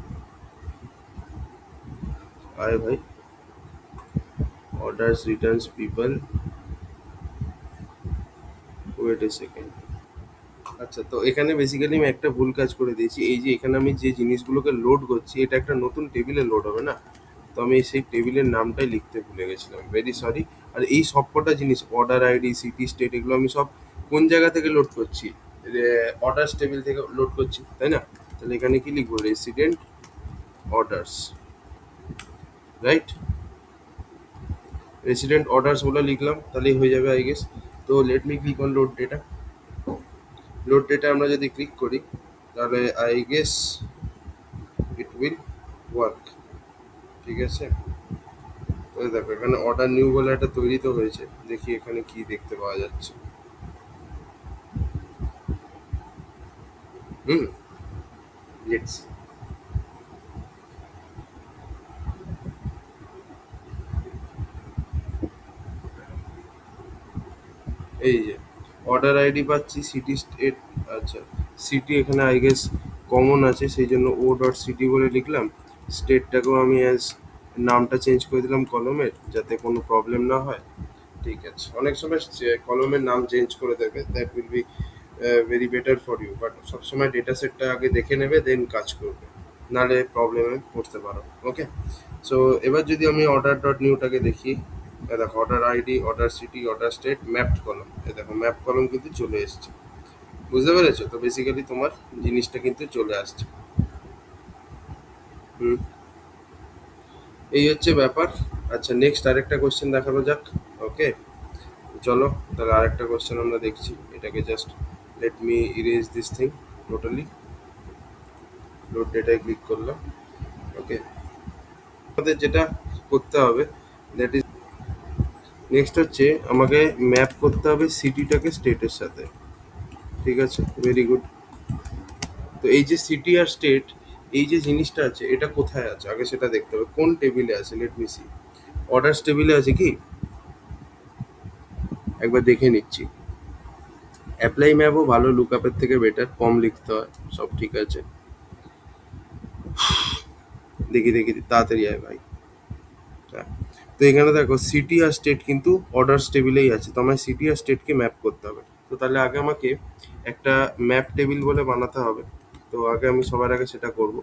আয় ভাই, orders returns people, wait a second. আচ্ছা, তো এখানে বেসিক্যালি আমি একটা ভুল কাজ করে দিয়েছি, এই যে এখানে আমি যে জিনিসগুলোকে লোড করছি এটা একটা নতুন টেবিলে লোড হবে না, তো আমি সেই টেবিলের নামটাই লিখতে ভুলে গেছিলাম, ভেরি সরি। আর এই সবকটা জিনিস অর্ডার আইডি সিটি স্টেট এগুলো আমি সব কোন জায়গা থেকে লোড করছি, অর্ডার্স টেবিল থেকে লোড করছি, তাই না? তাহলে এখানে কি লিখবো, resident orders, right, resident orders বলে লিখলাম, তাহলেই হয়ে যাবে আই গেস। তো let me click on load data. Load data আমরা যদি ক্লিক করি তাহলে I guess it will work, ঠিক আছে। ওই দেখো এখানে অর্ডার নিউ বলে একটা তৈরি তো হয়েছে, দেখি এখানে কি দেখতে পাওয়া যাচ্ছে। হুম, লেটস, এই যে অর্ডার আইডি পাচ্ছি, সিটি স্টেট, আচ্ছা সিটি এখানে আই গেস কমন আছে সেই জন্য ও ডট সিটি বলে লিখলাম। স্টেটটাকেও আমি অ্যাজ নামটা চেঞ্জ করে দিলাম কলমের, যাতে কোনো প্রবলেম না হয়, ঠিক আছে। অনেক সময় কলমের নাম চেঞ্জ করে দেবে, that will be very better for you, but সবসময় ডেটা সেটটা আগে দেখে নেবে দেন কাজ করবে, নাহলে প্রবলেমে পড়তে পারো। ওকে, সো এবার যদি আমি অর্ডার ডট নিউটাকে দেখি, দেখো order ID, order city, order state, mapped কলম, দেখো ম্যাপ কলম কিন্তু চলে এসছে, বুঝতে পেরেছো? তো বেসিক্যালি তোমার জিনিসটা কিন্তু চলে আসছে। হুম, এই হচ্ছে ব্যাপার। আচ্ছা, নেক্সট আরেকটা কোশ্চেন দেখানো যাক। ওকে, চলো তাহলে আরেকটা কোশ্চেন আমরা দেখছি, এটাকে just let me erase this thing totally. Load ডেটায় ক্লিক করলাম। ওকে, আমাদের যেটা করতে হবে, দ্যাট ইজ নেক্সট হচ্ছে আমাকে ম্যাপ করতে হবে সিটিটাকে স্টেটের সাথে, ঠিক আছে, ভেরি গুড। তো এই যে সিটি আর স্টেট, এই যে জিনিসটা আছে এটা কোথায় আছে আগে সেটা দেখতে হবে, কোন টেবিলে আছে, লেট মি সি। অর্ডার্স টেবিলে আছে কি, একবার দেখে নিচ্ছি। অ্যাপ্লাই ম্যাপও ভালো, লুকআপের থেকে বেটার, কম লিখতে হয়, সব ঠিক আছে। দেখি দেখি তাড়াতাড়ি আয় ভাই। হ্যাঁ, তো এখানে দেখো সিটি আর স্টেট কিন্তু অর্ডার্স টেবিলেই আছে, তো আমার সিটি আর স্টেটকে ম্যাপ করতে হবে। তো তাহলে আগে আমাকে একটা ম্যাপ টেবিল বলে বানাতে হবে, তো আগে আমি সবার আগে সেটা করব।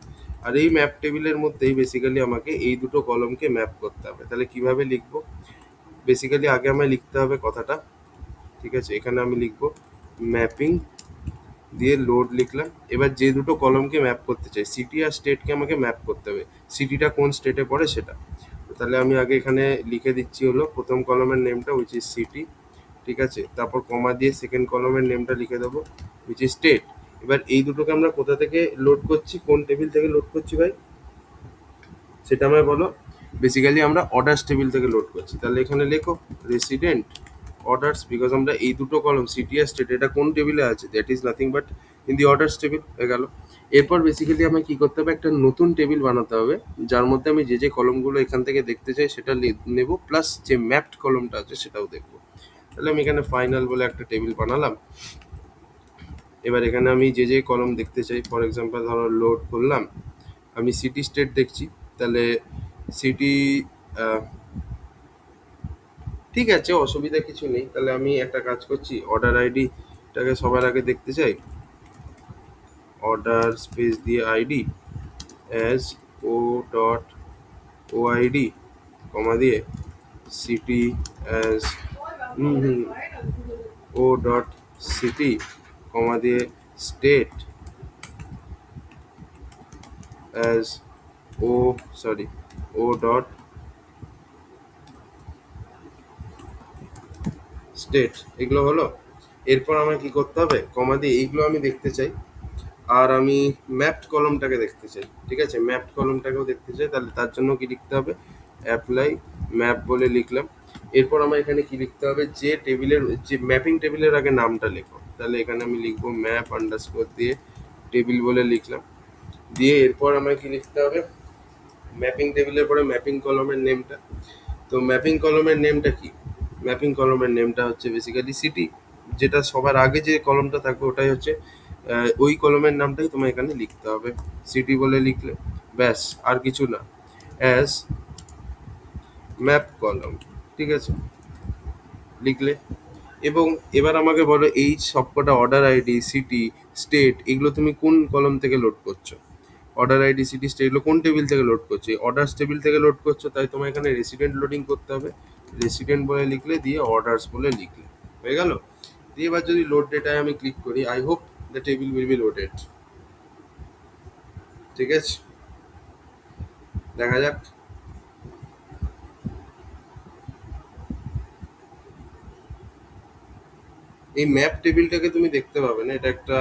আর এই ম্যাপ টেবিলের মধ্যেই বেসিক্যালি আমাকে এই দুটো কলমকে ম্যাপ করতে হবে। তাহলে কিভাবে লিখবো, বেসিক্যালি আগে আমায় লিখতে হবে কথাটা, ঠিক আছে। এখানে আমি লিখবো ম্যাপিং দিয়ে লোড লিখলাম। এবার যে দুটো কলমকে ম্যাপ করতে চাই, সিটি আর স্টেটকে আমাকে ম্যাপ করতে হবে, সিটিটা কোন স্টেটে পড়ে সেটা। তো তাহলে আমি আগে এখানে লিখে দিচ্ছি হলো প্রথম কলমের নেমটা উইচ ইজ সিটি, ঠিক আছে, তারপর কমা দিয়ে সেকেন্ড কলমের নেমটা লিখে দেবো উইচ ইজ স্টেট। এবার এই দুটোকে আমরা কোথা থেকে লোড করছি, কোন টেবিল থেকে লোড করছি ভাই সেটা আমায় বলো। বেসিক্যালি আমরা অর্ডার্স টেবিল থেকে লোড করছি, তাহলে এখানে লেখো রেসিডেন্ট অর্ডার্স, বিকজ আমরা এই দুটো কলম সিটি আর স্টেট এটা কোন টেবিলে আছে, that is nothing but in the orders table হয়ে গেল। এরপর বেসিক্যালি আমায় কি করতে হবে, একটা নতুন টেবিল বানাতে হবে যার মধ্যে আমি যে যে কলমগুলো এখান থেকে দেখতে চাই সেটা নেব, প্লাস যে ম্যাপড কলমটা আছে সেটাও দেখবো। তাহলে আমি এখানে ফাইনাল বলে একটা টেবিল বানালাম। এবার এখানে আমি যে যে কলম দেখতে চাই, ফর এক্সাম্পল ধরো লোড করলাম, আমি সিটি স্টেট দেখছি, তাহলে সিটি ঠিক আছে, অসুবিধা কিছু নেই। তাহলে আমি একটা কাজ করছি, অর্ডার আইডিটাকে সবার আগে দেখতে চাই, অর্ডার স্পেস দিয়ে আইডি অ্যাজ ও ডট ওআইডি কমা দিয়ে সিটি অ্যাজ ও ডট সিটি কমা দিয়ে state as O sorry O dot state. এগুলো হলো। এরপর আমার কি করতে হবে, কমা দিয়ে এইগুলো আমি দেখতে চাই, আর আমি ম্যাপড কলমটাকে দেখতে চাই। ঠিক আছে, ম্যাপড কলমটাকেও দেখতে চাই, তাহলে তার জন্য কি লিখতে হবে, অ্যাপ্লাই ম্যাপ বলে লিখলাম। এরপর আমার এখানে কি লিখতে হবে, যে টেবিলের যে ম্যাপিং টেবিলের আগে নামটা লেখো, তাহলে এখানে আমি লিখবো ম্যাপ আন্ডারস্কোর দিয়ে টেবিল বলে লিখলাম। দিয়ে এরপর আমার কি লিখতে হবে, ম্যাপিং টেবিলের পরে ম্যাপিং কলমের নেমটা। তো ম্যাপিং কলমের নেমটা কি, ম্যাপিং কলমের নেমটা হচ্ছে বেসিক্যালি সিটি, যেটা সবার আগে যে কলমটা থাকবে ওটাই হচ্ছে ওই কলমের নামটাই তোমার এখানে লিখতে হবে, সিটি বলে লিখলে ব্যাস, আর কিছু না, অ্যাজ ম্যাপ কলম। ঠিক আছে, লিখলে। এবং এবার আমাকে বলো, এই সবকটা অর্ডার আইডি সিটি স্টেট এগুলো তুমি কোন কলম থেকে লোড করছো, অর্ডার আইডি সিটি স্টেট এগুলো কোন টেবিল থেকে লোড করছো, অর্ডার্স টেবিল থেকে লোড করছো, তাই তোমার এখানে রেসিডেন্ট লোডিং করতে হবে, রেসিডেন্ট বলে লিখলে দিয়ে অর্ডার্স বলে লিখলে হয়ে গেল। দিয়ে এবার যদি লোড ডেটায় আমি ক্লিক করি, I hope the table will be loaded. ঠিক আছে, দেখা যাক। এই ম্যাপ টেবিলটাকে তুমি দেখতে পাবে না, এটা একটা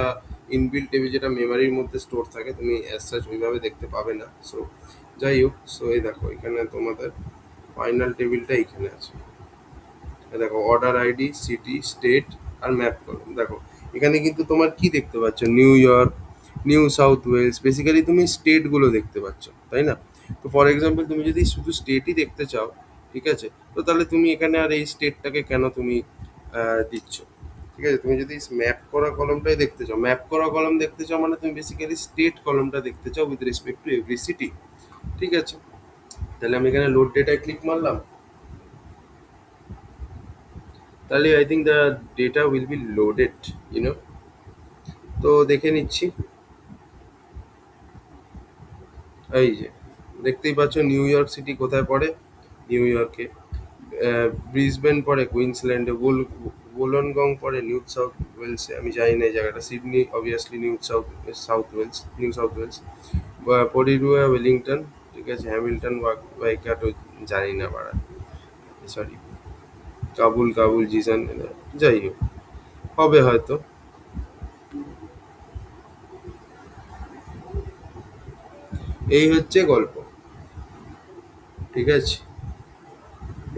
ইনবিল্ট টেবিল যেটা মেমারির মধ্যে স্টোর থাকে, তুমি অ্যাজ সাচ ওইভাবে দেখতে পাবে না। সো যাই হোক, সো এই দেখো এখানে তোমাদের ফাইনাল টেবিলটা এখানে আছে, দেখো অর্ডার আইডি সিটি স্টেট আর ম্যাপ কলম। দেখো এখানে কিন্তু তোমার কি দেখতে পাচ্ছ, New York New South Wales, basically তুমি স্টেটগুলো দেখতে পাচ্ছ, তাই না? তো ফর এক্সাম্পল তুমি যদি শুধু স্টেটই দেখতে চাও, ঠিক আছে, তো তাহলে তুমি এখানে আর এই স্টেটটাকে কেন তুমি দিচ্ছ? ঠিক আছে, তুমি যদি ম্যাপ করা কলমটাই দেখতে চাও, ম্যাপ করা কলম দেখতে চাও মানে তুমি বেসিক্যালি স্টেট কলমটা দেখতে চাও with respect to every city. ঠিক আছে, তাহলে আমি এখানে লোড ডেটায় ক্লিক মারলাম, তাহলে I think the data will be loaded, you know. তো দেখে নিচ্ছি, এই যে দেখতেই পাচ্ছ নিউ ইয়র্ক সিটি কোথায় পড়ে, নিউ ইয়র্কে। ব্রিসবেন পড়ে কুইন্সল্যান্ডে, wollongong পড়ে নিউ সাউথ ওয়েলসে, আমি জানি না এই জায়গাটা, Sydney obviously New South South Wales, New South Wales, Porirua Wellington, ঠিক আছে, হ্যামিল্টন ওয়াইকাটো জানি না পাড়া, সরি, কাবুল কাবুল জিসান, যাই হোক হবে হয়তো। এই হচ্ছে গল্প, ঠিক আছে,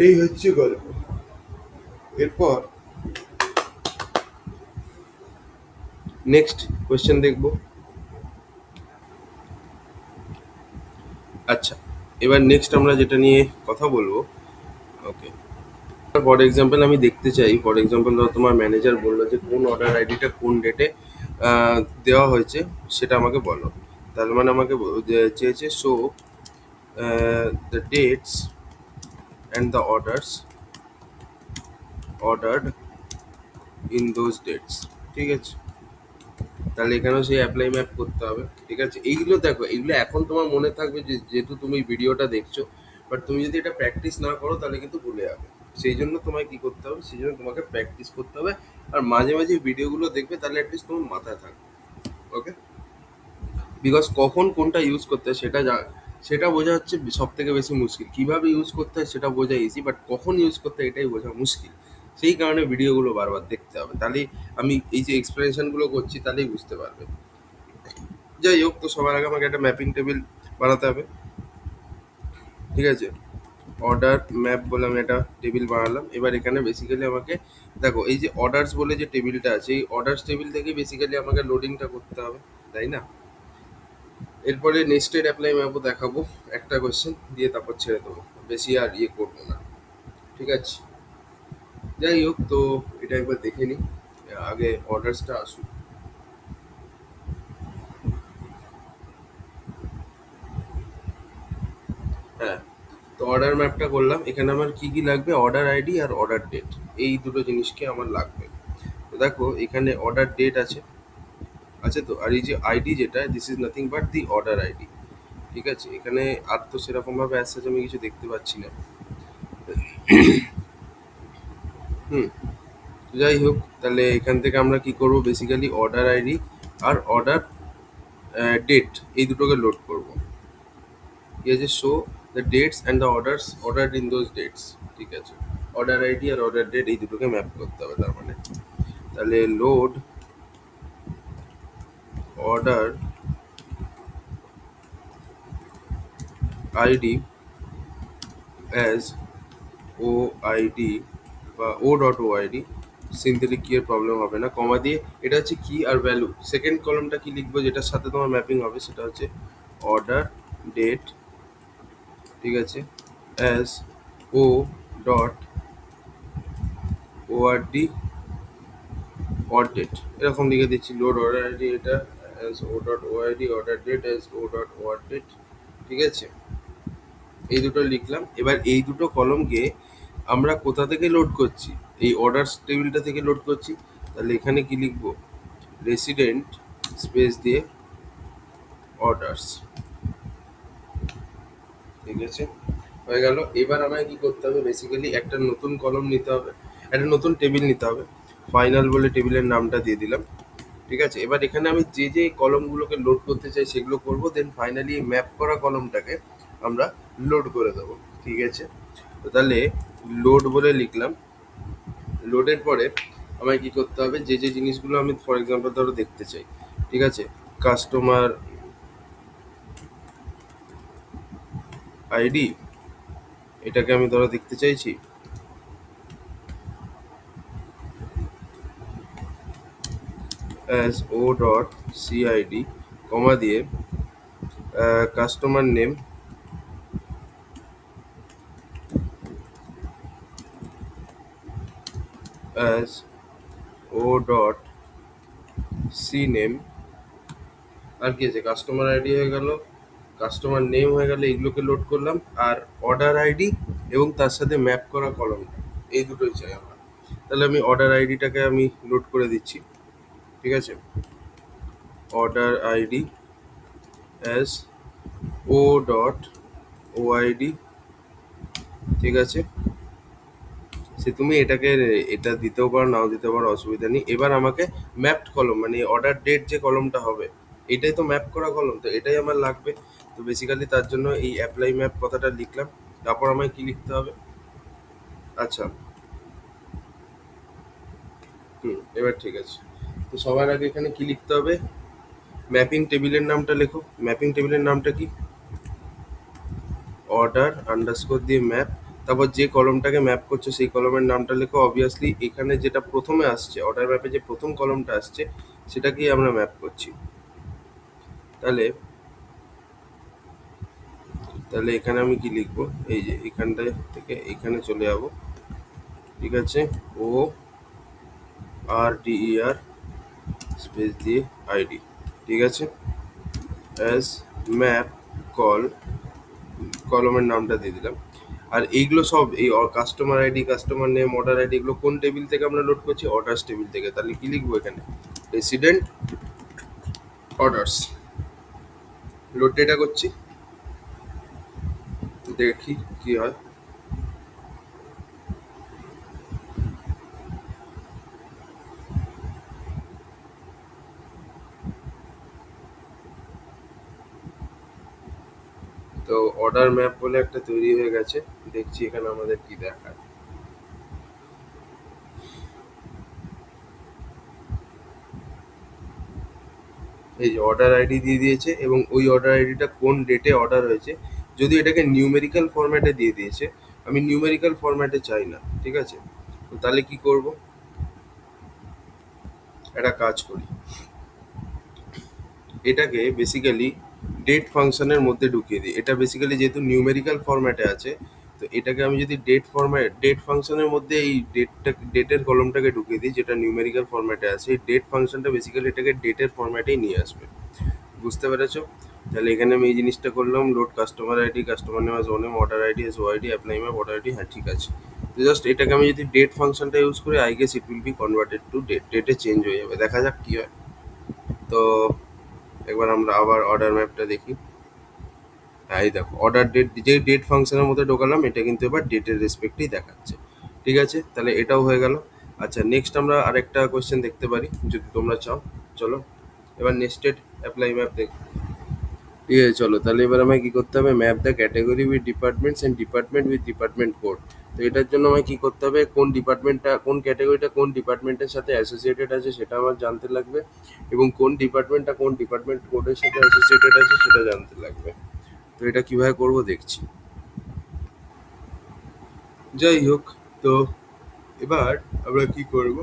এই হচ্ছে গল্প। এরপর নেক্সট কোয়েশ্চেন দেখবো। আচ্ছা, এবার নেক্সট আমরা যেটা নিয়ে কথা বলবো, ওকে, ফর এক্সাম্পল আমি দেখতে চাই, ফর এক্সাম্পল ধরো তোমার ম্যানেজার বললো যে কোন অর্ডার আইডিটা কোন ডেটে দেওয়া হয়েছে সেটা আমাকে বলো। তার মানে আমাকে চেয়েছে show the dates and the orders ordered in those dates. ঠিক আছে, তাহলে এখানেও সেই অ্যাপ্লাই ম্যাপ করতে হবে। ঠিক আছে, এইগুলো দেখো, এইগুলো এখন তোমার মনে থাকবে যে যেহেতু তুমি ভিডিওটা দেখছো, বাট তুমি যদি এটা প্র্যাকটিস না করো তাহলে কিন্তু ভুলে যাবে। সেই জন্য তোমায় কি করতে হবে, সেই জন্য তোমাকে প্র্যাকটিস করতে হবে, আর মাঝে মাঝে ভিডিওগুলো দেখবে, তাহলে অ্যাটলিস্ট তোমার মাথায় থাকবে। ওকে, বিকজ কখন কোনটা ইউজ করতে হয় সেটা বোঝা হচ্ছে সব থেকে বেশি মুশকিল। কিভাবে ইউজ করতে হয় সেটা বোঝা ইজি, বাট কখন ইউজ করতে হয় এটাই বোঝা মুশকিল। সেই কারণে ভিডিওগুলো বারবার দেখতে হবে, তাহলেই আমি এই যে এক্সপ্লেনেশনগুলো করছি তাহলেই বুঝতে পারবে। যাই হোক, তো সবার আগে আমাকে একটা ম্যাপিং টেবিল বানাতে হবে, ঠিক আছে। অর্ডার ম্যাপ বলে আমি একটা টেবিল বানালাম। এবার এখানে বেসিক্যালি আমাকে দেখো, এই যে অর্ডারস বলে যে টেবিলটা আছে, এই অর্ডারস টেবিল থেকে বেসিক্যালি আমাকে লোডিংটা করতে হবে, তাই না? এরপরে নেক্সটেড অ্যাপ্লাই ম্যাপও দেখাবো, একটা কোয়েশ্চেন দিয়ে তারপর ছেড়ে দেবো, বেশি আর ইয়ে করবো না, ঠিক আছে। যাই হোক, তো এটা একবার দেখে নিই, আগে অর্ডার্সটা আসুক। হ্যাঁ, তো অর্ডার ম্যাপটা করলাম। এখানে আমার কি কি লাগবে, অর্ডার আইডি আর অর্ডার ডেট, এই দুটো জিনিসকে আমার লাগবে। তো দেখো এখানে অর্ডার ডেট আছে, আছে তো, আর এই যে আইডি যেটা, this is nothing but the order ID, ঠিক আছে। এখানে আর তো সেরকমভাবে অ্যাজ সাচ আমি কিছু দেখতে পাচ্ছি না। হুম, যাই হোক, তাহলে এখান থেকে আমরা কি করব, বেসিক্যালি অর্ডার আইডি আর অর্ডার ডেট এই দুটোকে লোড করব। ঠিক আছে, show the dates and the orders order in those dates, ঠিক আছে। অর্ডার আইডি আর অর্ডার ডেট এই দুটোকে ম্যাপ করতে হবে, তার মানে তাহলে load order ID as o ID বা ও ডট ও আইডি, সিনথেটিক কি এর প্রবলেম হবে না, কমা দিয়ে এটা হচ্ছে কি আর ভ্যালু। সেকেন্ড কলমটা কি লিখবো যেটার সাথে তোমার ম্যাপিং হবে, সেটা হচ্ছে অর্ডার ডেট, ঠিক আছে, as O dot O R D or date, এরকম লিখে দিচ্ছি। লোড অর্ডার আইডি এটা অ্যাজ ও ডট ও আইডি, অর্ডার ডেট অ্যাজ ও ডট ও আর ডেট, ঠিক আছে। এই দুটো লিখলাম। এবার এই দুটো কলমকে আমরা কোথা থেকে লোড করছি, এই অর্ডার্স টেবিলটা থেকে লোড করছি। তাহলে এখানে কি লিখবো, রেসিডেন্ট স্পেস দিয়ে অর্ডার্স, ঠিক আছে, হয়ে গেল। এবার আমায় কি করতে হবে, বেসিক্যালি একটা নতুন কলম নিতে হবে, একটা নতুন টেবিল নিতে হবে। ফাইনাল বলে টেবিলের নামটা দিয়ে দিলাম, ঠিক আছে। এবার এখানে আমি যে যে কলমগুলোকে লোড করতে চাই সেগুলো করব, দেন ফাইনালি ম্যাপ করা কলমটাকে আমরা লোড করে দেবো, ঠিক আছে। তো তাহলে লোড বলে লিখলাম। লোডের পরে আমায় কি করতে হবে, যে যে জিনিসগুলো আমি ফর এক্সাম্পল ধরো দেখতে চাই, ঠিক আছে, কাস্টমার আইডি, এটাকে আমি ধরো দেখতে চাইছি, অ্যাজ ও ডট সিআইডি, কমা দিয়ে কাস্টমার নেম অ্যাজ ও ডট সি নেম। আর কি আছে, কাস্টমার আইডি হয়ে গেল, কাস্টমার নেম হয়ে গেল, এগুলোকে লোড করলাম। আর অর্ডার আইডি এবং তার সাথে ম্যাপ করা কলমটা, এই দুটোই চাই আমার। তাহলে আমি অর্ডার আইডিটাকে আমি লোড করে দিচ্ছি, ঠিক আছে। অর্ডার আইডি অ্যাজ ও ডট ও আইডি, ঠিক আছে। সে তুমি এটাকে এটা দিতেও পারো, নাও দিতে পারো, অসুবিধা নেই। এবার আমাকে ম্যাপড কলম মানে অর্ডার ডেট যে কলমটা হবে, এটাই তো ম্যাপ করা কলম, তো এটাই আমার লাগবে। তো বেসিক্যালি তার জন্য এই অ্যাপ্লাই ম্যাপ কথাটা লিখলাম। তারপর আমায় কি লিখতে হবে, আচ্ছা, এবার ঠিক আছে। তো সবার আগে এখানে কি লিখতে হবে, ম্যাপিং টেবিলের নামটা লেখো। ম্যাপিং টেবিলের নামটা কি, অর্ডার আন্ডারস্কোর দিয়ে ম্যাপ, তারপর যে কলমটাকে ম্যাপ করছো সেই কলমের নামটা লেখো। অবভিয়াসলি এখানে যেটা প্রথমে আসছে, অর্ডার ম্যাপে যে প্রথম কলমটা আসছে সেটাকেই আমরা ম্যাপ করছি। তাহলে তাহলে এখানে আমি কি লিখবো, এই যে এখানটা থেকে এখানে চলে যাব, ঠিক আছে, ও আর ডি ই আর স্পেস দিয়ে আইডি, ঠিক আছে, অ্যাজ ম্যাপ কল, কলমের নামটা দিয়ে দিলাম। আর এইগুলো সব এই customer ID, customer name, order ID, এগুলো কোন টেবিল থেকে আমরা লোড করছি, অর্ডার্স টেবিল থেকে। তাহলে কি লিখবো এখানে, রেসিডেন্ট অর্ডার্স। লোড ডেটা করছি, দেখি কি হয়। তো অর্ডার ম্যাপ বলে একটা তৈরি হয়ে গেছে, দেখছি এখানে আমাদের কি দেখায়। এই যে অর্ডার আইডি দিয়ে দিয়েছে এবং ওই অর্ডার আইডিটা কোন ডেটে অর্ডার হয়েছে। যদি এটাকে নিউমেরিক্যাল ফরম্যাটে দিয়ে দিয়েছে, আমি নিউমেরিক্যাল ফরম্যাটে চাই না, ঠিক আছে? তো তাহলে কি করব, একটা কাজ করি, এটাকে বেসিক্যালি ডেট ফাংশনের মধ্যে ঢুকিয়ে দিই। এটা বেসিক্যালি যেহেতু নিউমেরিক্যাল ফরম্যাটে আছে, তো এটাকে আমি যদি ডেট ফাংশনের মধ্যে এই ডেটের কলমটাকে ঢুকিয়ে দিই যেটা নিউমেরিক্যাল ফরম্যাটে আছে, এই ডেট ফাংশনটা বেসিক্যালি এটাকে ডেটের ফরম্যাটেই নিয়ে আসবে। বুঝতে পেরেছো? তাহলে এখানে আমি এই জিনিসটা করলাম, load customer ID, customer name as O name, order ID as O ID, apply map, order ID, হ্যাঁ ঠিক আছে। তো জাস্ট এটাকে আমি যদি ডেট ফাংশনটা ইউজ করি, I guess it will be converted to date, ডেটে চেঞ্জ হয়ে যাবে, দেখা যাক কি হয়। তো একবার আমরা আবার অর্ডার ম্যাপটা দেখি। হ্যাঁ এই দেখো, অর্ডার ডেট যে ডেট ফাংশনের মধ্যে ঢোকালাম, এটা কিন্তু এবার ডেটের রেসপেক্টেই দেখাচ্ছে। ঠিক আছে, তাহলে এটাও হয়ে গেল। আচ্ছা, নেক্সট আমরা আরেকটা কোয়েশ্চেন দেখতে পারি যদি তোমরা চাও। চলো এবার নেক্সটেড অ্যাপ্লাই ম্যাপ দেখ। ঠিক আছে, চলো তাহলে এবার আমায় কি করতে হবে, map the category with departments and department with department code. তো এটার জন্য আমায় কি করতে হবে, কোন ডিপার্টমেন্টটা, কোন ক্যাটাগরিটা কোন ডিপার্টমেন্টের সাথে অ্যাসোসিয়েটেড আছে সেটা আমার জানতে লাগবে, এবং কোন ডিপার্টমেন্টটা কোন ডিপার্টমেন্ট কোডের সাথে অ্যাসোসিয়েটেড আছে সেটা জানতে লাগবে। তো এটা কিভাবে করব দেখছি। যাই হোক, তো এবার আমরা কি করব,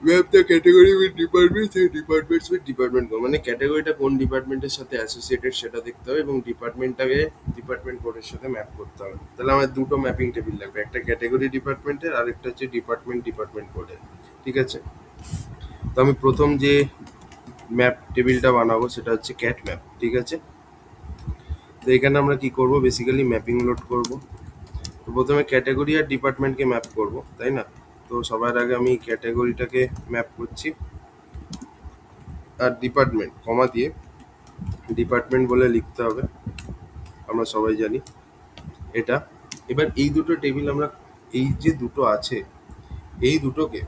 map the category with departments and departments with department code, মানে ক্যাটাগরিটা কোন ডিপার্টমেন্টের সাথে অ্যাসোসিয়েটেড সেটা দেখতে হবে এবং ডিপার্টমেন্টটাকে ডিপার্টমেন্ট কোডের সাথে ম্যাপ করতে হবে। তাহলে আমার দুটো ম্যাপিং টেবিল লাগবে, একটা ক্যাটাগরি ডিপার্টমেন্টের আর একটা হচ্ছে ডিপার্টমেন্ট কোডের। ঠিক আছে, তো আমি প্রথম যে ম্যাপ টেবিলটা বানাবো সেটা হচ্ছে ক্যাট ম্যাপ। ঠিক আছে, তো এখানে আমরা কি করব, বেসিক্যালি ম্যাপিং লোড করব। তো প্রথমে ক্যাটাগরি আর ডিপার্টমেন্টকে ম্যাপ করব, তাই না? তো সবার আগে আমি ক্যাটাগরিটাকে ম্যাপ করছি, আর ডিপার্টমেন্ট কমা দিয়ে ডিপার্টমেন্ট বলে লিখতে হবে, আমরা সবাই জানি এটা। এবার এই দুটো টেবিল আমরা, এই যে দুটো আছে এই দুটোকে,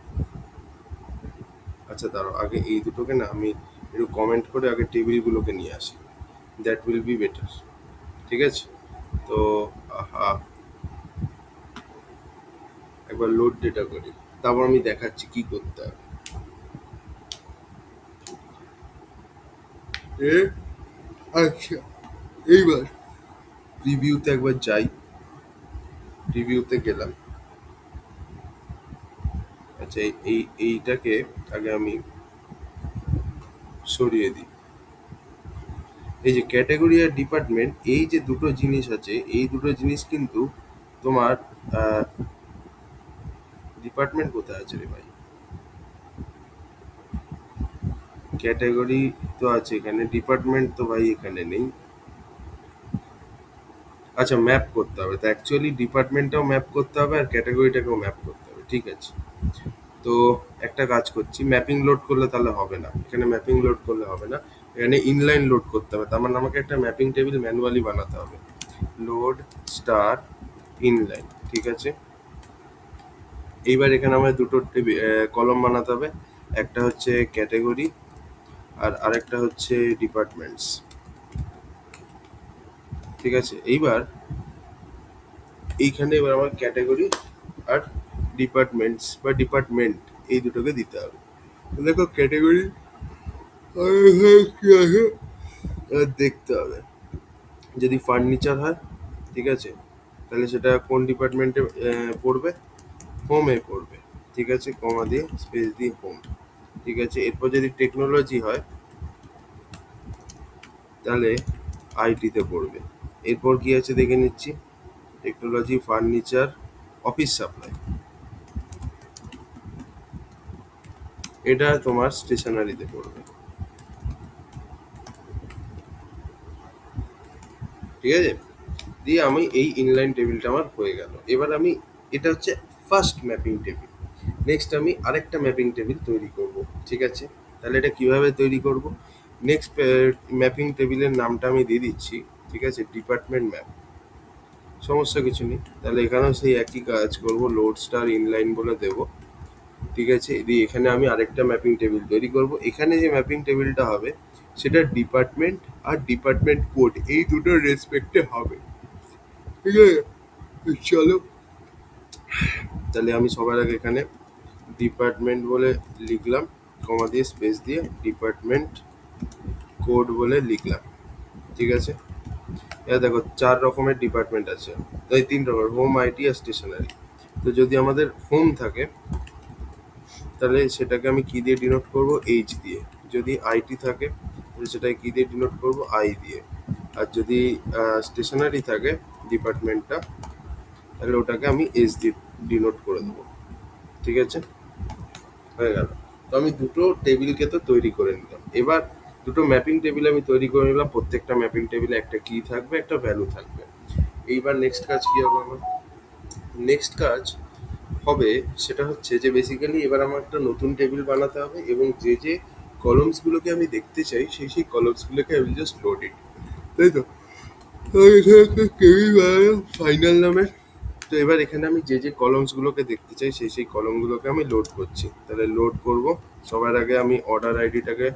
আচ্ছা দাঁড়াও, আগে এই দুটোকে না আমি একটু কমেন্ট করে আগে টেবিলগুলোকে নিয়ে আসি, দ্যাট উইল বি বেটার। ঠিক আছে, তো আহা, একবার লোড ডেটা করি, তারপর আমি দেখাচ্ছি কি করতে হবে। এ আচ্ছা, এইবার প্রিভিউতে একবার যাই, প্রিভিউতে গেলাম। আচ্ছা, এইটাকে আগে আমি সরিয়ে দিই। এই যে ক্যাটাগরি আর ডিপার্টমেন্ট, এই যে দুটো জিনিস আছে, এই দুটো জিনিস কিন্তু তোমার ডিপার্টমেন্ট কোথায় আছে রে ভাই, ক্যাটাগরি তো আছে এখানে, ডিপার্টমেন্ট তো ভাই এখানে নেই। আচ্ছা, ম্যাপ করতে হবে, তো অ্যাকচুয়ালি ডিপার্টমেন্টটাও ম্যাপ করতে হবে আর ক্যাটাগরিটাকেও ম্যাপ করতে হবে। ঠিক আছে, তো একটা কাজ করছি, ম্যাপিং লোড করলে তাহলে হবে না, এখানে ম্যাপিং লোড করলে হবে না, এখানে ইনলাইন লোড করতে হবে। তার মানে আমাকে একটা ম্যাপিং টেবিল ম্যানুয়ালি বানাতে হবে, লোড স্টার ইনলাইন। ঠিক আছে, এইবার এখানে আমায় দুটো কলম বানাতে হবে, একটা হচ্ছে ক্যাটাগরি আর আরেকটা হচ্ছে ডিপার্টমেন্টস। ঠিক আছে, এইবার এইখানে এবার আমার ক্যাটাগরি আর ডিপার্টমেন্টস বা ডিপার্টমেন্ট এই দুটোকে দিতে হবে। তো দেখো ক্যাটাগরি কি আছে এবার দেখতে হবে, যদি ফার্নিচার হয়, ঠিক আছে, তাহলে সেটা কোন ডিপার্টমেন্টে পড়বে, হোমে পড়বে। ঠিক আছে, কমা দিয়ে স্পেস দিয়ে হোম। ঠিক আছে, এরপর যদি টেকনোলজি হয় তাহলে আইটিতে পড়বে। এরপর কি আছে দেখে নিচ্ছি, টেকনোলজি, ফার্নিচার, অফিস সাপ্লাই, এটা তোমার স্টেশনারিতে পড়বে। ঠিক আছে, দিয়ে আমি এই ইনলাইন টেবিলটা আমার হয়ে গেল। এবার আমি, এটা হচ্ছে ফার্স্ট ম্যাপিং টেবিল, নেক্সট আমি আরেকটা ম্যাপিং টেবিল তৈরি করব। ঠিক আছে, তাহলে এটা কিভাবে তৈরি করব, নেক্সট ম্যাপিং টেবিলের নামটা আমি দিয়ে দিচ্ছি। ঠিক আছে, ডিপার্টমেন্ট ম্যাপ, সমস্যা কিছু নেই, তাহলে এখানেও সেই একই কাজ করব, লোড স্টার ইনলাইন বলে দেব। ঠিক আছে, দিয়ে এখানে আমি আরেকটা ম্যাপিং টেবিল তৈরি করব, এখানে যে ম্যাপিং টেবিলটা হবে সেটা ডিপার্টমেন্ট আর ডিপার্টমেন্ট কোড এই দুটোর রেসপেক্টে হবে। ঠিক আছে, চলো তাহলে আমি সবার আগে এখানে ডিপার্টমেন্ট বলে লিখলাম, কমা দিয়ে স্পেস দিয়ে ডিপার্টমেন্ট কোড বলে লিখলাম, ঠিক আছে। এবার দেখো 4 রকমের ডিপার্টমেন্ট আছে, তাই 3 রকমের, হোম, আইটি আর স্টেশনারি। তো যদি আমাদের হোম থাকে তাহলে সেটাকে আমি কি দিয়ে ডিনোট করব, এইচ দিয়ে। যদি আইটি থাকে তাহলে সেটাকে কি দিয়ে ডিনোট করব, আই দিয়ে। আর যদি স্টেশনারি থাকে ডিপার্টমেন্টটা, তাহলে ওটাকে আমি এস দিয়ে ডিনোট করে দেবো, ঠিক আছে। হয়ে গেল। তো আমি দুটো টেবিলকে তো তৈরি করে নিলাম। এবার দুটো ম্যাপিং টেবিল আমি তৈরি করে নিলাম, প্রত্যেকটা ম্যাপিং টেবিলে একটা কি থাকবে, একটা ভ্যালু থাকবে। এইবার নেক্সট কাজ কি হবে আমার? নেক্সট কাজ হবে সেটা হচ্ছে যে বেসিক্যালি এবার আমার একটা নতুন টেবিল বানাতে হবে, এবং যে যে কলমসগুলোকে আমি দেখতে চাই সেই সেই কলমসগুলোকে আমি জাস্ট লোড ইট, তাই তো। তো এখানে একটা টেবিল বানালাম ফাইনাল নামের। তো এবার এখানে আমি যে যে কলমসগুলোকে দেখতে চাই সেই সেই কলমগুলোকে আমি লোড করছি। তাহলে লোড করব, সবার আগে আমি অর্ডার আইডিটাকে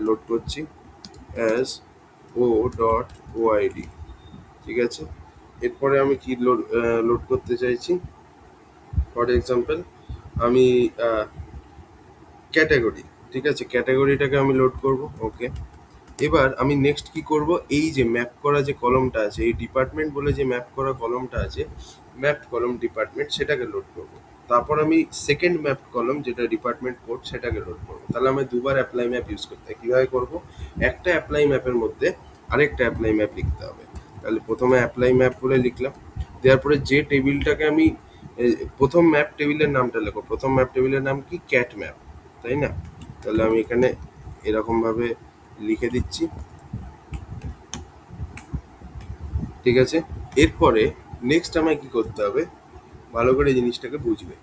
লোড করছি অ্যাজ ও ডট ওআইডি, ঠিক আছে। এরপরে আমি কি লোড করতে চাইছি, ফর এক্সাম্পল আমি ক্যাটাগরি, ঠিক আছে, ক্যাটাগরিটাকে আমি লোড করব, ওকে। এবার আমি নেক্সট কি করব, এই যে ম্যাপ করা যে কলমটা আছে, এই ডিপার্টমেন্ট বলে যে ম্যাপ করা কলমটা আছে, ম্যাপ কলম ডিপার্টমেন্ট, সেটাকে লোড করব। তারপর আমি সেকেন্ড ম্যাপ কলম যেটা ডিপার্টমেন্ট কোড সেটাকে লোড করব। তাহলে আমি দুবার অ্যাপ্লাই ম্যাপ ইউজ করতে হয়। কীভাবে করব, একটা অ্যাপ্লাই ম্যাপের মধ্যে আরেকটা অ্যাপ্লাই ম্যাপ লিখতে হবে। তাহলে প্রথমে অ্যাপ্লাই ম্যাপ বলে লিখলাম, দেওয়ার পরে যে টেবিলটাকে আমি প্রথম ম্যাপ টেবিলের নামটা লেখো, প্রথম ম্যাপ টেবিলের নাম কি, ক্যাট ম্যাপ, তাই না। তাহলে আমি এখানে এরকমভাবে লিখে দিচ্ছি, ঠিক আছে। এরপরে নেক্সট আমায় কি করতে হবে, ভালো করে জিনিসটাকে বুঝবে,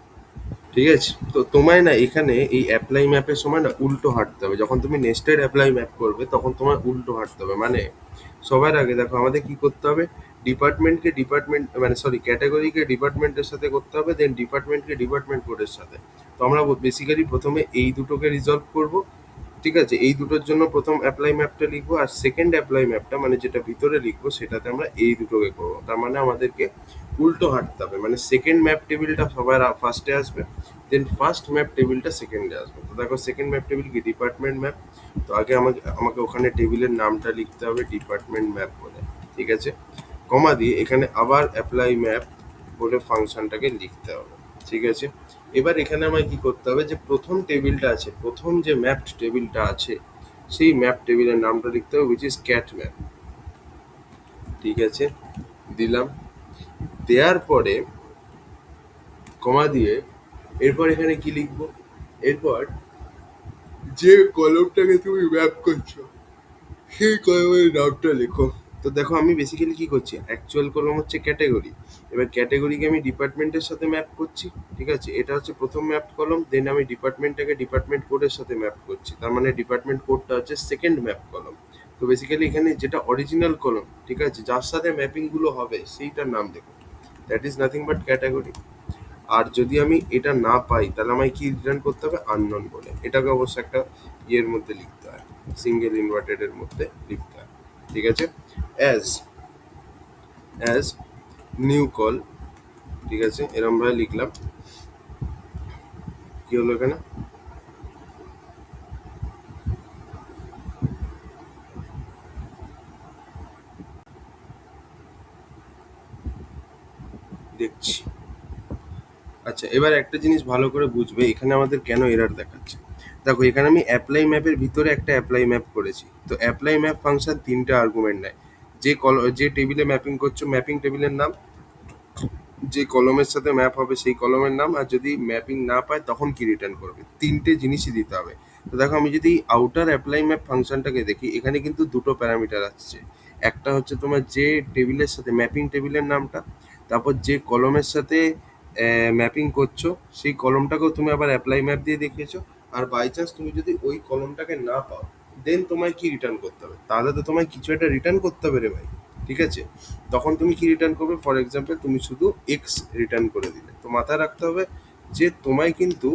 ঠিক আছে। তো তোমায় না এখানে এই অ্যাপ্লাই ম্যাপের সময় না উল্টো হাঁটতে হবে। যখন তুমি নেস্টেড অ্যাপ্লাই ম্যাপ করবে তখন তোমার উল্টো হাঁটতে হবে। মানে সবার আগে দেখো আমাদের কি করতে হবে, ডিপার্টমেন্টকে ডিপার্টমেন্ট মানে সরি ক্যাটাগরিকে ডিপার্টমেন্টের সাথে করতে হবে, দেন ডিপার্টমেন্টকে ডিপার্টমেন্ট কোডের সাথে। তো আমরা বেসিক্যালি প্রথমে এই দুটোকে রিজলভ করব, ঠিক আছে। এই দুটোর জন্য প্রথম অ্যাপ্লাই ম্যাপটা লিখবো, আর সেকেন্ড অ্যাপ্লাই ম্যাপটা মানে যেটা ভিতরে লিখবো সেটাতে আমরা এই দুটোকে করবো। তার মানে আমাদেরকে উল্টো হাঁটতে হবে, মানে সেকেন্ড ম্যাপ টেবিলটা সবার ফার্স্টে আসবে, দেন ফার্স্ট ম্যাপ টেবিলটা সেকেন্ডে আসবে। তো দেখো সেকেন্ড ম্যাপ টেবিল কি, ডিপার্টমেন্ট ম্যাপ। তো আগে আমাকে আমাকে ওখানে টেবিলের নামটা লিখতে হবে ডিপার্টমেন্ট ম্যাপ বলে, ঠিক আছে, কমা দিয়ে এখানে আবার অ্যাপ্লাই ম্যাপ বলে ফাংশনটাকে লিখতে হবে, ঠিক আছে। এবার এখানে আমায় কি করতে হবে, যে প্রথম টেবিলটা আছে, প্রথম যে ম্যাপড টেবিলটা আছে সেই ম্যাপ টেবিলের নামটা লিখতে হবে, উইচ ইজ ক্যাট ম্যাপ, ঠিক আছে, দিলাম। দেওয়ার পরে কমা দিয়ে এরপর এখানে কি লিখবো, এরপর যে কলমটাকে তুমি ম্যাপ করছো সেই কলমের নামটা লেখো। তো দেখো আমি বেসিক্যালি কি করছি, অ্যাকচুয়াল কলম হচ্ছে ক্যাটাগরি, এবার ক্যাটাগরিকে আমি ডিপার্টমেন্টের সাথে ম্যাপ করছি, ঠিক আছে। এটা হচ্ছে প্রথম ম্যাপ কলম, দেন আমি ডিপার্টমেন্টটাকে ডিপার্টমেন্ট কোডের সাথে ম্যাপ করছি, তার মানে ডিপার্টমেন্ট কোডটা হচ্ছে সেকেন্ড ম্যাপ কলম। তো বেসিক্যালি এখানে যেটা অরিজিনাল কলম, ঠিক আছে, যার সাথে ম্যাপিংগুলো হবে সেইটার নাম দেখো, that is nothing but category. আর যদি আমি এটা না পাই তাহলে আমায় কি রিটার্ন করতে হবে, আননোন বলে। এটাকে অবশ্য একটা ইয়ের মধ্যে লিখতে হয়, সিঙ্গেল ইনভার্টেড এর মধ্যে লিখতে হয়, ঠিক আছে। অ্যাজ অ্যাজ নিউ কল, ঠিক আছে, এরম ভাবে লিখলাম। কি হলো এখানে, দেখছি। আচ্ছা এবার একটা জিনিস ভালো করে বুঝবে, এখানে আমাদের কেন এরর দেখাচ্ছে। দেখো এখানে আমি অ্যাপ্লাই ম্যাপের ভিতরে একটা অ্যাপ্লাই ম্যাপ করেছি। তো অ্যাপ্লাই ম্যাপ ফাংশন 3টে আর্গুমেন্ট নেয়, যে টেবিলে ম্যাপিং করছো ম্যাপিং টেবিলের নাম, যে কলমের সাথে ম্যাপ হবে সেই কলমের নাম, আর যদি ম্যাপিং না পায় তখন কি রিটার্ন করবে, 3টে জিনিসই দিতে হবে। তো দেখো আমি যদি আউটার অ্যাপ্লাই ম্যাপ ফাংশনটাকে দেখি, এখানে কিন্তু দুটো প্যারামিটার আসছে। একটা হচ্ছে তোমার যে টেবিলের সাথে ম্যাপিং টেবিলের নামটা, তারপর যে কলমের সাথে ম্যাপিং করছো সেই কলমটাকেও তুমি আবার অ্যাপ্লাই ম্যাপ দিয়ে দেখিয়েছো। আর বাই চান্স তুমি যদি ওই কলমটাকে না পাও, দেন তোমায় কি রিটার্ন করতে হবে, তাহলে তো তোমায় কিছু একটা রিটার্ন করতে হবে রে ভাই, ঠিক আছে। তখন তুমি কি রিটার্ন করবে, ফর এক্সাম্পল তুমি শুধু এক্স রিটার্ন করে দিলে। তো মাথায় রাখতে হবে যে তোমায় কিন্তু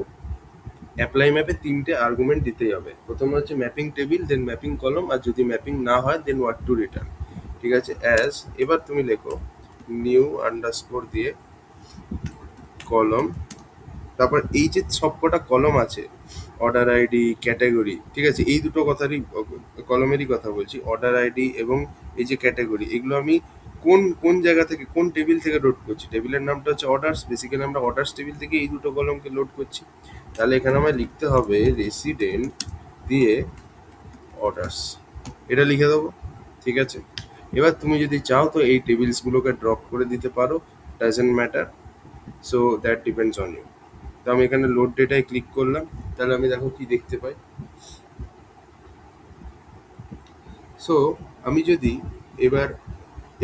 অ্যাপ্লাই ম্যাপে 3টে আর্গুমেন্ট দিতেই হবে। প্রথমে হচ্ছে ম্যাপিং টেবিল, দেন ম্যাপিং কলম, আর যদি ম্যাপিং না হয় দেন হোয়াট টু রিটার্ন, ঠিক আছে। অ্যাজ এবার তুমি লেখো নিউ আন্ডারস্কোর দিয়ে কলম, তারপর এই যে সবকটা কলম আছে অর্ডার আইডি, ক্যাটাগরি, ঠিক আছে? এই দুটো কথারই কলমেরই কথা বলছি। অর্ডার আইডি এবং এই যে ক্যাটাগরি, এগুলো আমি কোন কোন জায়গা থেকে, কোন টেবিল থেকে লোড করছি। টেবিলের নামটা হচ্ছে অর্ডার্স, বেসিক্যালি আমরা অর্ডার্স টেবিল থেকে এই দুটো কলমকে লোড করছি। তাহলে এখানে আমায় লিখতে হবে রেসিডেন্ট দিয়ে অর্ডার্স, এটা লিখে দেবো, ঠিক আছে? এবার তুমি যদি চাও তো এই টেবিলসগুলোকে ড্রপ করে দিতে পারো, doesn't matter, so that depends on you. তো আমি এখানে লোড ডেটায় ক্লিক করলাম, তাহলে আমি দেখো কি দেখতে পাই। সো আমি যদি এবার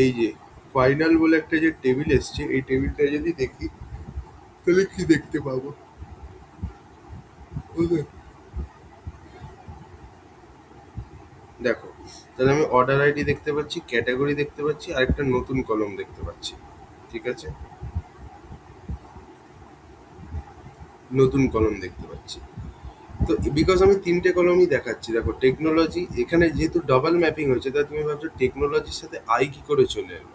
এই যে ফাইনাল বলে একটা যে টেবিল এসছে, এই টেবিলটা যদি দেখি তাহলে কি দেখতে পাবো? Okay. দেখো, তাহলে আমি অর্ডার আইডি দেখতে পাচ্ছি, ক্যাটাগরি দেখতে পাচ্ছি, আর একটা নতুন কলম দেখতে পাচ্ছি, ঠিক আছে? নতুন কলম দেখতে পাচ্ছি। তো বিকজ আমি তিনটে কলমই দেখাচ্ছি। দেখো, টেকনোলজি এখানে যেহেতু ডাবল ম্যাপিং হয়েছে, তাই তুমি ভাবছো টেকনোলজির সাথে আই কি করে চলে এলো,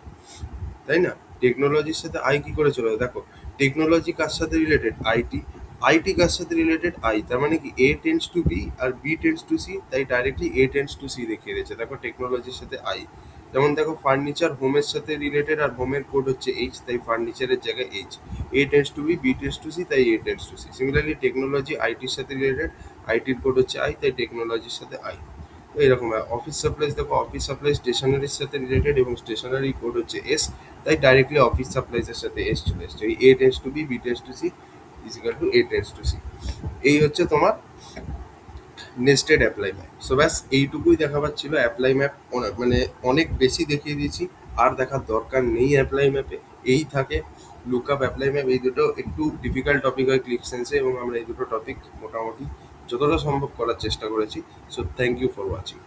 তাই না? টেকনোলজির সাথে আই কি করে চলে এলো? দেখো, টেকনোলজি কার সাথে রিলেটেড? আইটি। আইটি কার সাথে রিলেটেড? আই। তার মানে কি এ টেন্স টু বি আর বি টেন্স টু সি, তাই directly A tends to C দেখিয়ে দিয়েছে। দেখো, টেকনোলজির সাথে আই। যেমন দেখো, ফার্নিচার হোমের সাথে রিলেটেড আর হোমের কোড হচ্ছে এইচ, তাই ফার্নিচারের জায়গায় H. A tends to B, B tends to C, তাই A tends to C. Similarly technology আইটির সাথে রিলেটেড, আইটির কোড হচ্ছে আই, তাই টেকনোলজির সাথে আই। তো এরকম অফিস সাপ্লাইজ, দেখো অফিস সাপ্লাই স্টেশনারির সাথে রিলেটেড এবং স্টেশনারি কোড হচ্ছে এস, তাই ডাইরেক্টলি অফিস সাপ্লাইজের সাথে এস চলে এসছে। এই A tends to B, B tends to C is equal to A tends to C. এই হচ্ছে তোমার নেস্টেড অ্যাপ্লাই ম্যাপ। সো ব্যাস এইটুকুই দেখাবার ছিল অ্যাপ্লাই ম্যাপ। মানে অনেক বেশি দেখিয়ে দিয়েছি, আর দেখার দরকার নেই অ্যাপ্লাই ম্যাপে। এই থাকে লুকআপ, অ্যাপ্লাই ম্যাপ, এই দুটো একটু ডিফিকাল্ট টপিক হয় ক্লিক সেন্সে, এবং আমরা এই দুটো টপিক মোটামুটি যতটা সম্ভব করার চেষ্টা করেছি। So thank you for watching.